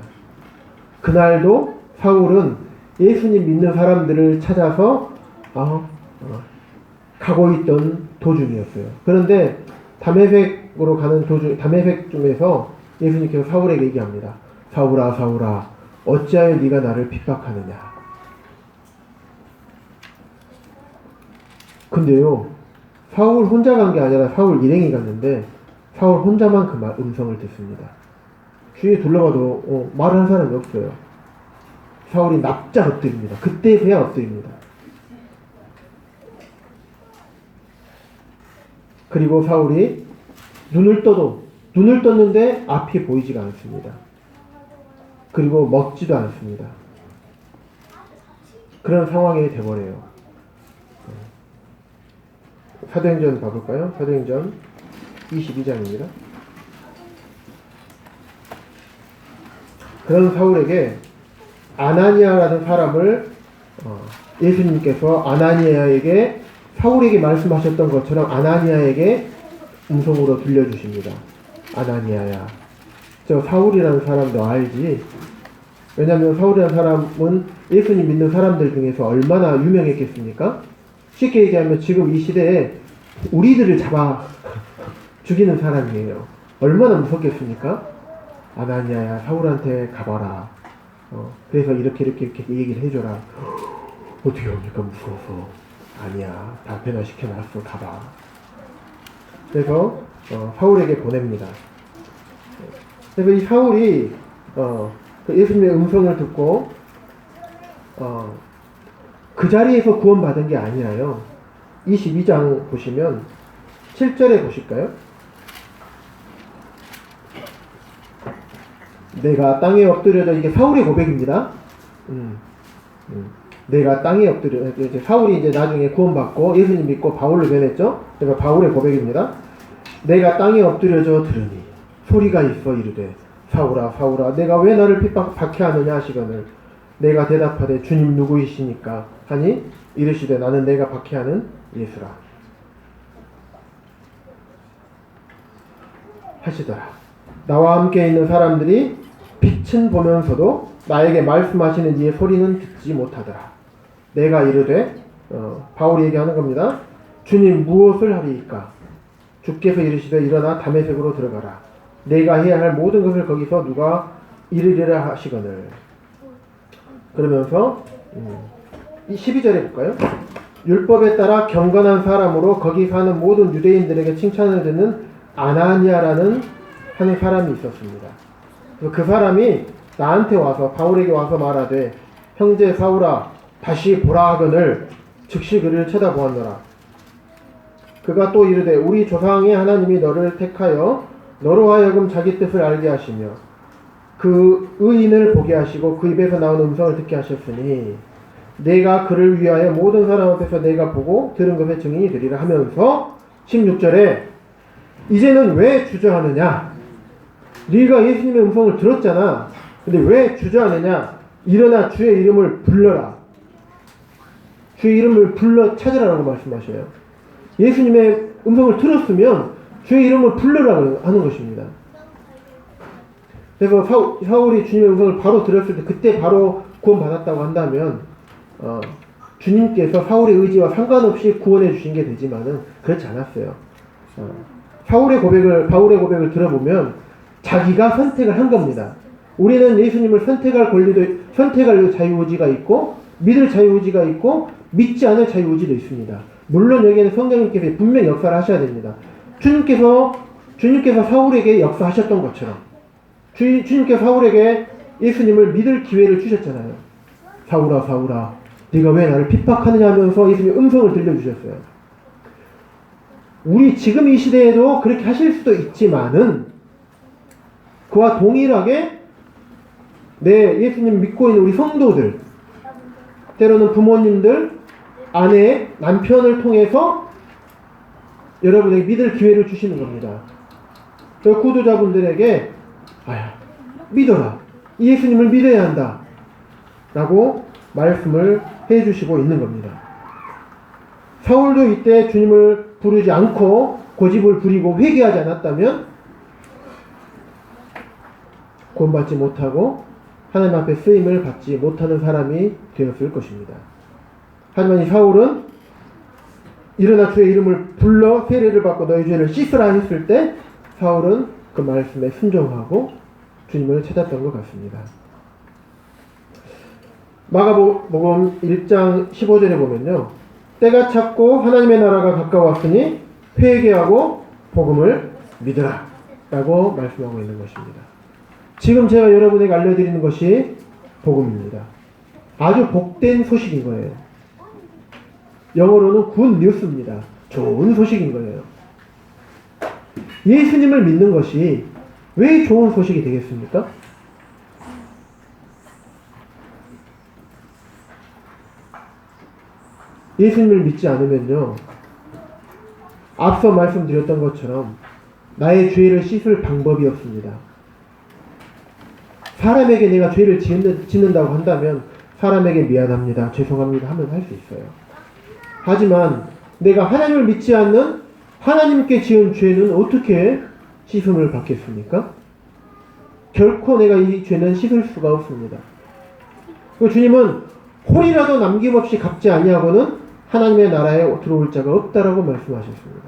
그날도 사울은 예수님 믿는 사람들을 찾아서 가고 있던 도중이었어요. 그런데 다메섹으로 가는 도중, 다메섹쯤에서 예수님께서 사울에게 얘기합니다. 사울아, 사울아, 어찌하여 네가 나를 핍박하느냐. 근데요, 사울 혼자 간 게 아니라 사울 일행이 갔는데 사울 혼자만 그 음성을 듣습니다. 주위에 둘러봐도 말하는 사람이 없어요. 사울이 납작 엎드립니다. 그때서야 엎드립니다. 그리고 사울이 눈을 떴는데 앞이 보이지가 않습니다. 그리고 먹지도 않습니다. 그런 상황이 돼버려요. 사도행전 가볼까요? 사도행전 22장입니다. 그런 사울에게 아나니아라는 사람을 예수님께서 아나니아에게 사울에게 말씀하셨던 것처럼 아나니아에게 음성으로 들려주십니다. 아나니아야, 저 사울이라는 사람 너 알지? 왜냐하면 사울이라는 사람은 예수님 믿는 사람들 중에서 얼마나 유명했겠습니까? 쉽게 얘기하면 지금 이 시대에 우리들을 잡아 죽이는 사람이에요. 얼마나 무섭겠습니까? 아나니아야, 사울한테 가봐라. 그래서 이렇게 얘기를 해줘라. 어떻게 합니까? 무서워서. 아니야, 다 변화시켜놨어. 가봐. 그래서 사울에게 보냅니다. 그래서 이 사울이 그 예수님의 음성을 듣고 그 자리에서 구원받은 게 아니라요. 22장 보시면 7절에 보실까요? 내가 땅에 엎드려져, 이게 사울의 고백입니다. 내가 땅에 엎드려, 이제 사울이 이제 나중에 구원받고 예수님 믿고 바울로 변했죠. 그러니까 바울의 고백입니다. 내가 땅에 엎드려져 들으니 소리가 있어 이르되 사울아 사울아 내가 왜 나를 박해하느냐 하시거늘 내가 대답하되 주님 누구이시니까 하니 이르시되 나는 내가 박해하는 예수라 하시더라. 나와 함께 있는 사람들이 빛은 보면서도 나에게 말씀하시는 이의 소리는 듣지 못하더라. 내가 이르되 바울이 얘기하는 겁니다. 주님 무엇을 하리이까? 주께서 이르시되 일어나 다메섹으로 들어가라. 내가 해야 할 모든 것을 거기서 누가 이르리라 하시거늘. 그러면서 12절에 볼까요? 율법에 따라 경건한 사람으로 거기 사는 모든 유대인들에게 칭찬을 듣는 아나니아라는 하는 사람이 있었습니다. 그 사람이 나한테 와서 바울에게 와서 말하되 형제 사울아 다시 보라 하거늘 즉시 그를 쳐다보았노라. 그가 또 이르되 우리 조상의 하나님이 너를 택하여 너로 하여금 자기 뜻을 알게 하시며 그 의인을 보게 하시고 그 입에서 나오는 음성을 듣게 하셨으니 내가 그를 위하여 모든 사람 앞에서 내가 보고 들은 것의 증인이 되리라 하면서 16절에 이제는 왜 주저하느냐? 네가 예수님의 음성을 들었잖아. 근데 왜 주저하느냐? 일어나 주의 이름을 불러라. 주의 이름을 불러 찾으라고 말씀하셔요. 예수님의 음성을 들었으면 주의 이름을 불러라고 하는 것입니다. 그래서 사울이 주님의 음성을 바로 들었을 때 그때 바로 구원받았다고 한다면 주님께서 사울의 의지와 상관없이 구원해 주신 게 되지만은 그렇지 않았어요. 바울의 고백을 들어보면 자기가 선택을 한 겁니다. 우리는 예수님을 선택할 자유의지가 있고 믿을 자유의지가 있고 믿지 않을 자유의지도 있습니다. 물론 여기에는 성령님께서 분명히 역사를 하셔야 됩니다. 주님께서 사울에게 역사하셨던 것처럼 주님께서 사울에게 예수님을 믿을 기회를 주셨잖아요. 사울아 사울아 네가 왜 나를 핍박하느냐 하면서 예수님의 음성을 들려주셨어요. 우리 지금 이 시대에도 그렇게 하실 수도 있지만은 그와 동일하게 예수님 믿고 있는 우리 성도들 때로는 부모님들 아내 남편을 통해서 여러분에게 믿을 기회를 주시는 겁니다. 구도자분들에게 믿어라. 예수님을 믿어야 한다. 라고 말씀을 해주시고 있는 겁니다. 사울도 이때 주님을 부르지 않고 고집을 부리고 회개하지 않았다면 구원받지 못하고 하나님 앞에 쓰임을 받지 못하는 사람이 되었을 것입니다. 하지만 이 사울은 일어나 주의 이름을 불러 세례를 받고 너희 죄를 씻으라 했을 때 사울은 그 말씀에 순종하고 주님을 찾았던 것 같습니다. 마가복음 1장 15절에 보면요. 때가 찼고 하나님의 나라가 가까웠으니 회개하고 복음을 믿으라 라고 말씀하고 있는 것입니다. 지금 제가 여러분에게 알려드리는 것이 복음입니다. 아주 복된 소식인 거예요. 영어로는 굿 뉴스입니다. 좋은 소식인 거예요. 예수님을 믿는 것이 왜 좋은 소식이 되겠습니까? 예수님을 믿지 않으면요, 앞서 말씀드렸던 것처럼 나의 죄를 씻을 방법이 없습니다. 사람에게 내가 죄를 짓는다고 한다면 사람에게 미안합니다, 죄송합니다 하면 할 수 있어요. 하지만 내가 하나님을 믿지 않는 하나님께 지은 죄는 어떻게 씻음을 받겠습니까? 결코 내가 이 죄는 씻을 수가 없습니다. 그리고 주님은 홀이라도 남김없이 갚지 아니하고는 하나님의 나라에 들어올 자가 없다라고 말씀하셨습니다.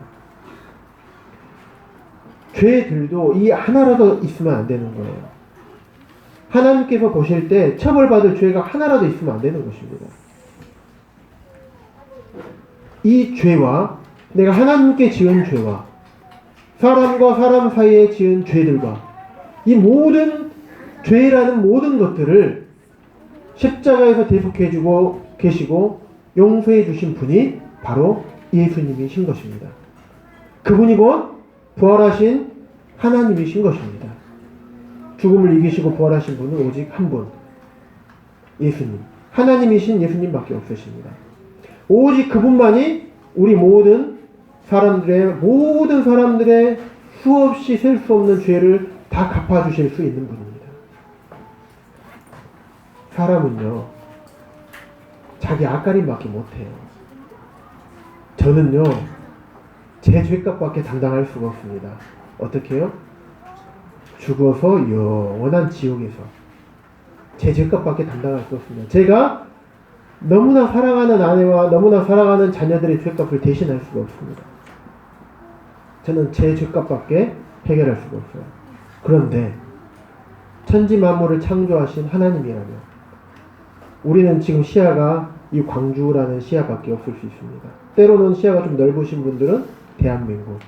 죄들도 이 하나라도 있으면 안 되는 거예요. 하나님께서 보실 때 처벌받을 죄가 하나라도 있으면 안 되는 것입니다. 이 죄와 내가 하나님께 지은 죄와 사람과 사람 사이에 지은 죄들과 이 모든 죄라는 모든 것들을 십자가에서 대속해주고 계시고 용서해 주신 분이 바로 예수님이신 것입니다. 그분이 곧 부활하신 하나님이신 것입니다. 죽음을 이기시고 부활하신 분은 오직 한 분, 예수님. 하나님이신 예수님밖에 없으십니다. 오직 그분만이 우리 모든 사람들의 수없이 셀 수 없는 죄를 다 갚아주실 수 있는 분입니다. 사람은요, 자기 앞가림밖에 못해요. 저는요, 제 죄값밖에 감당할 수가 없습니다. 어떻게 해요? 죽어서 영원한 지옥에서 제 죄값밖에 감당할 수 없습니다. 제가 너무나 사랑하는 아내와 너무나 사랑하는 자녀들의 죄값을 대신할 수가 없습니다. 저는 제 죄값밖에 해결할 수가 없어요. 그런데 천지 만물을 창조하신 하나님이라면 우리는 지금 시야가 이 광주라는 시야밖에 없을 수 있습니다. 때로는 시야가 좀 넓으신 분들은 대한민국,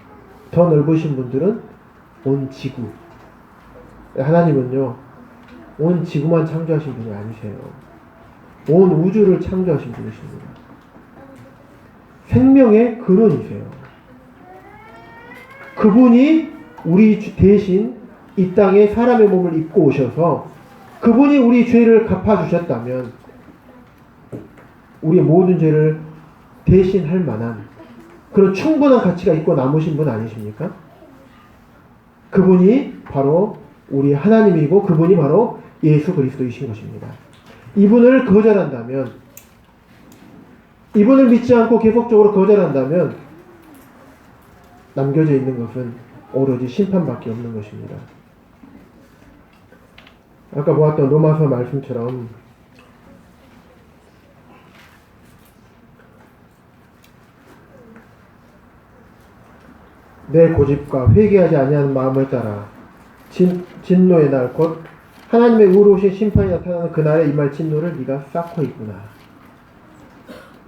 더 넓으신 분들은 온 지구. 하나님은요, 온 지구만 창조하신 분이 아니세요. 온 우주를 창조하신 분이십니다. 생명의 근원이세요. 그분이 우리 대신 이 땅에 사람의 몸을 입고 오셔서 그분이 우리 죄를 갚아주셨다면 우리의 모든 죄를 대신할 만한 그런 충분한 가치가 있고 남으신 분 아니십니까? 그분이 바로 우리 하나님이고 그분이 바로 예수 그리스도이신 것입니다. 이분을 거절한다면, 이분을 믿지 않고 계속적으로 거절한다면 남겨져 있는 것은 오로지 심판밖에 없는 것입니다. 아까 보았던 로마서 말씀처럼 내 고집과 회개하지 아니하는 마음을 따라 진노의 날 곧 하나님의 의로우신 심판이 나타나는 그날에 임할 진노를 네가 쌓고 있구나.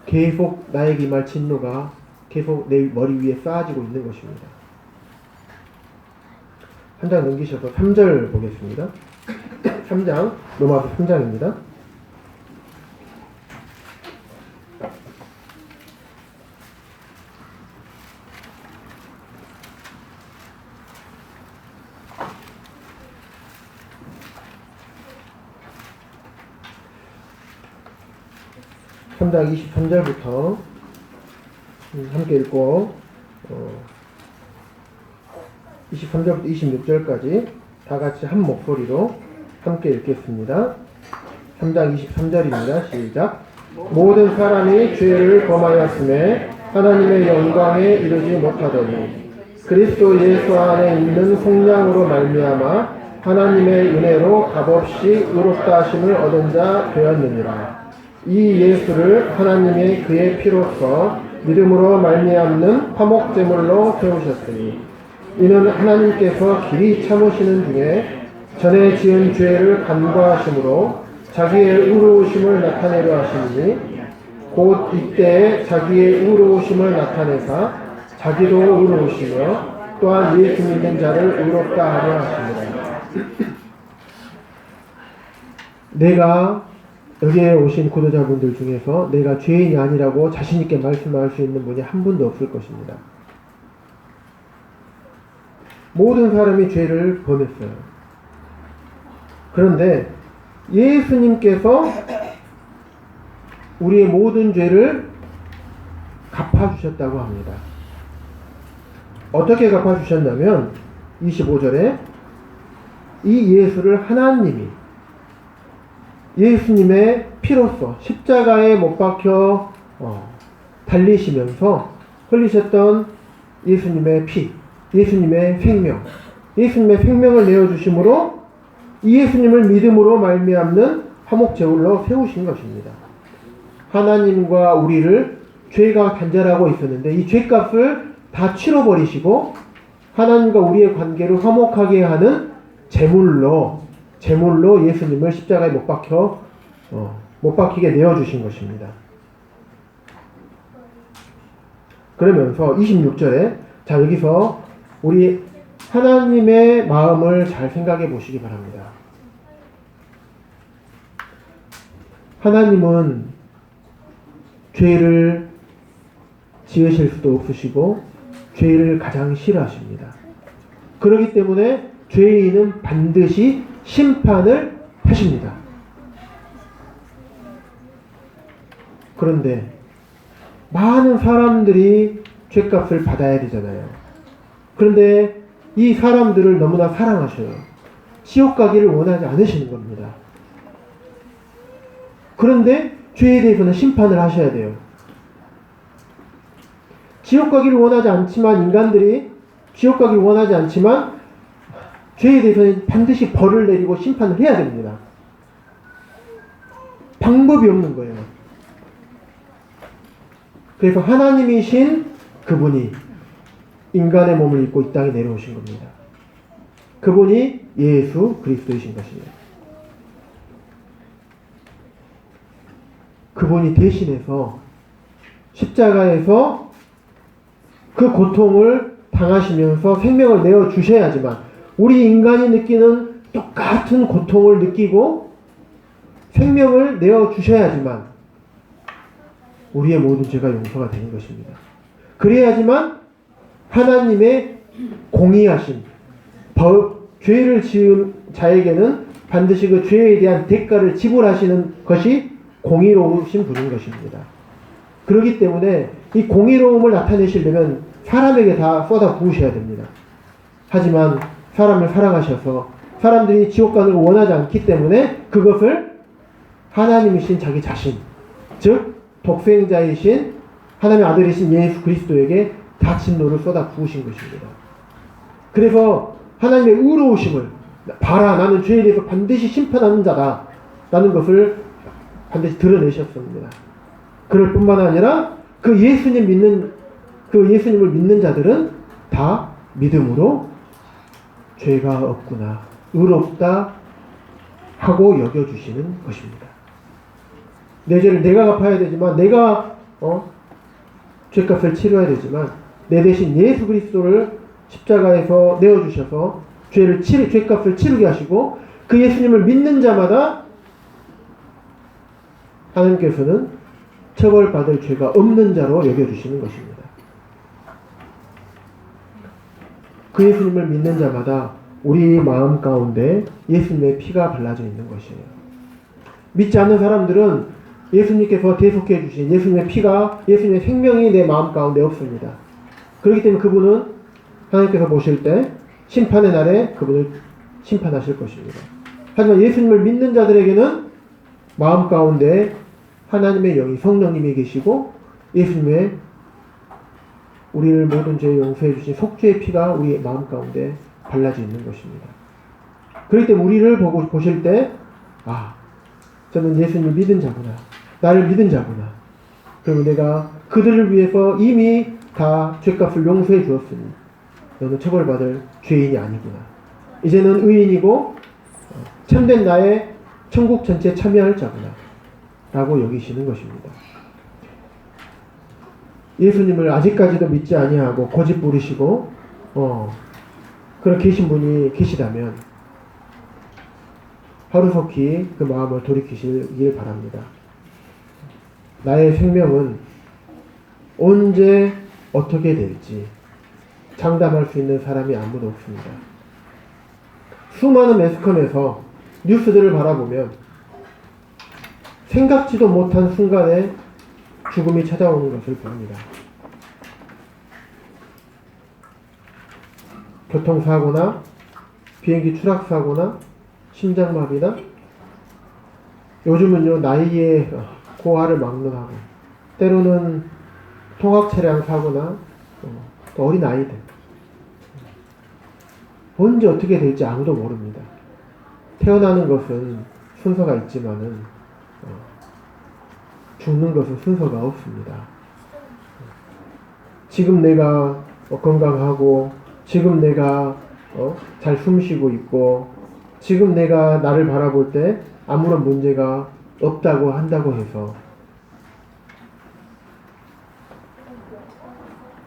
계속 나에게 임할 진노가 계속 내 머리 위에 쌓아지고 있는 것입니다. 한 장 넘기셔서 3절 보겠습니다. 3장, 로마서 3장입니다. (3장) 23절부터 함께 읽고 23절부터 26절까지 다 같이 한 목소리로 함께 읽겠습니다. 3장 23절입니다. 시작. 모든 사람이 죄를 범하였음에 하나님의 영광에 이르지 못하더니 그리스도 예수 안에 있는 속량으로 말미암아 하나님의 은혜로 값없이 의롭다 하심을 얻은 자 되었느니라. 이 예수를 하나님의 그의 피로써 믿음으로 말미암는 화목제물로 세우셨으니 이는 하나님께서 길이 참으시는 중에 전에 지은 죄를 간과하심으로 자기의 의로우심을 나타내려 하시니 곧 이때에 자기의 의로우심을 나타내사 자기도 의로우시며 또한 예수 믿는 자를 의롭다 하려 하십니다. 내가 여기에 오신 구독자분들 중에서 내가 죄인이 아니라고 자신있게 말씀할 수 있는 분이 한 분도 없을 것입니다. 모든 사람이 죄를 범했어요. 그런데 예수님께서 우리의 모든 죄를 갚아주셨다고 합니다. 어떻게 갚아주셨냐면 25절에 이 예수를 하나님이 예수님의 피로써 십자가에 못 박혀 달리시면서 흘리셨던 예수님의 피, 예수님의 생명, 예수님의 생명을 내어주심으로 이 예수님을 믿음으로 말미암는 화목제물로 세우신 것입니다. 하나님과 우리를 죄가 단절하고 있었는데 이 죄값을 다 치러버리시고 하나님과 우리의 관계를 화목하게 하는 제물로 예수님을 십자가에 못 박히게 내어주신 것입니다. 그러면서 26절에 자 여기서 우리 하나님의 마음을 잘 생각해 보시기 바랍니다. 하나님은 죄를 지으실 수도 없으시고 죄를 가장 싫어하십니다. 그렇기 때문에 죄인은 반드시 심판을 하십니다. 그런데 많은 사람들이 죄값을 받아야 되잖아요. 그런데 이 사람들을 너무나 사랑하셔요. 지옥 가기를 원하지 않으시는 겁니다. 그런데 죄에 대해서는 심판을 하셔야 돼요. 지옥 가기를 원하지 않지만 인간들이 지옥 가기를 원하지 않지만 죄에 대해서는 반드시 벌을 내리고 심판을 해야 됩니다. 방법이 없는 거예요. 그래서 하나님이신 그분이 인간의 몸을 입고 이 땅에 내려오신 겁니다. 그분이 예수 그리스도이신 것이에요. 그분이 대신해서 십자가에서 그 고통을 당하시면서 생명을 내어주셔야지만 우리 인간이 느끼는 똑같은 고통을 느끼고 생명을 내어주셔야지만 우리의 모든 죄가 용서가 되는 것입니다. 그래야지만 하나님의 공의하심, 죄를 지은 자에게는 반드시 그 죄에 대한 대가를 지불하시는 것이 공의로우신 분인 것입니다. 그렇기 때문에 이 공의로움을 나타내시려면 사람에게 다 쏟아 부으셔야 됩니다. 하지만 사람을 사랑하셔서 사람들이 지옥 가는 걸 원하지 않기 때문에 그것을 하나님이신 자기 자신, 즉 독생자이신 하나님의 아들이신 예수 그리스도에게 다 진노를 쏟아 부으신 것입니다. 그래서 하나님의 의로우심을 봐라 나는 죄에 대해서 반드시 심판하는 자다 라는 것을 반드시 드러내셨습니다. 그럴 뿐만 아니라 그 예수님을 믿는 자들은 다 믿음으로 죄가 없구나 의롭다 하고 여겨주시는 것입니다. 내 죄를 내가 갚아야 되지만 내가 죄값을 치러야 되지만 내 대신 예수 그리스도를 십자가에서 내어주셔서 죄값을 치르게 하시고 그 예수님을 믿는 자마다 하나님께서는 처벌받을 죄가 없는 자로 여겨주시는 것입니다. 그 예수님을 믿는 자마다 우리 마음 가운데 예수님의 피가 발라져 있는 것이에요. 믿지 않는 사람들은 예수님께서 대속해 주신 예수님의 피가 예수님의 생명이 내 마음 가운데 없습니다. 그렇기 때문에 그분은 하나님께서 보실 때 심판의 날에 그분을 심판하실 것입니다. 하지만 예수님을 믿는 자들에게는 마음 가운데 하나님의 영이 성령님이 계시고 예수님의 우리를 모든 죄 용서해 주신 속죄의 피가 우리의 마음 가운데 발라져 있는 것입니다. 그렇기 때문에 우리를 보실 때 저는 예수님을 믿은 자구나. 나를 믿은 자구나. 그리고 내가 그들을 위해서 이미 다 죄값을 용서해 주었으니 너는 처벌받을 죄인이 아니구나. 이제는 의인이고 참된 나의 천국 전체에 참여할 자구나 라고 여기시는 것입니다. 예수님을 아직까지도 믿지 아니하고 고집 부리시고 그런 계신 분이 계시다면 하루속히 그 마음을 돌이키시길 바랍니다. 나의 생명은 언제 어떻게 될지 장담할 수 있는 사람이 아무도 없습니다. 수많은 매스컴에서 뉴스들을 바라보면 생각지도 못한 순간에 죽음이 찾아오는 것을 봅니다. 교통사고나 비행기 추락사고나 심장마비나 요즘은요, 나이에 고아를 막론하고, 때로는 통학 차량 사거나, 또 어린 아이들. 언제 어떻게 될지 아무도 모릅니다. 태어나는 것은 순서가 있지만은, 죽는 것은 순서가 없습니다. 지금 내가 건강하고, 지금 내가 잘 숨쉬고 있고, 지금 내가 나를 바라볼 때 아무런 문제가 없다고 한다고 해서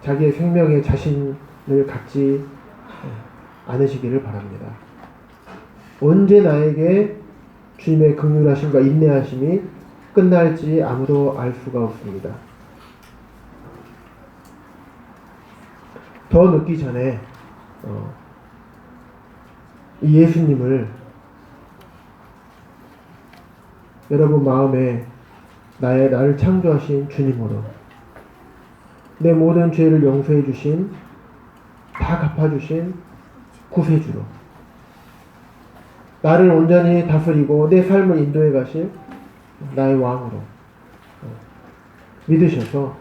자기의 생명에 자신을 갖지 않으시기를 바랍니다. 언제 나에게 주님의 긍휼하심과 인내하심이 끝날지 아무도 알 수가 없습니다. 더 늦기 전에 이 예수님을 여러분 마음에 나를 창조하신 주님으로, 내 모든 죄를 용서해 주신, 다 갚아주신 구세주로, 나를 온전히 다스리고 내 삶을 인도해 가실 나의 왕으로 믿으셔서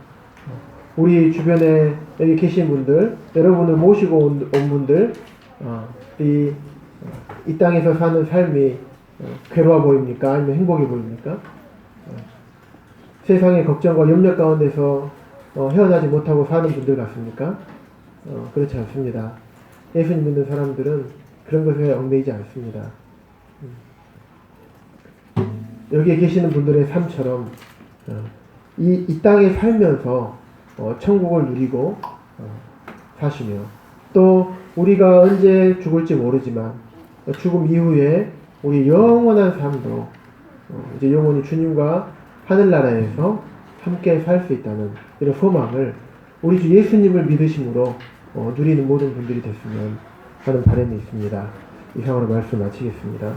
우리 주변에 여기 계신 분들, 여러분을 모시고 온 분들, 이 땅에서 사는 삶이 괴로워 보입니까? 아니면 행복해 보입니까? 세상의 걱정과 염려 가운데서 헤어나지 못하고 사는 분들 같습니까? 그렇지 않습니다. 예수님 믿는 사람들은 그런 것에 얽매이지 않습니다. 여기에 계시는 분들의 삶처럼 이 땅에 살면서 천국을 누리고 사시며, 또 우리가 언제 죽을지 모르지만 죽음 이후에 우리 영원한 삶도 이제 영원히 주님과 하늘나라에서 함께 살 수 있다는 이런 소망을 우리 주 예수님을 믿으심으로 누리는 모든 분들이 됐으면 하는 바람이 있습니다. 이상으로 말씀 마치겠습니다.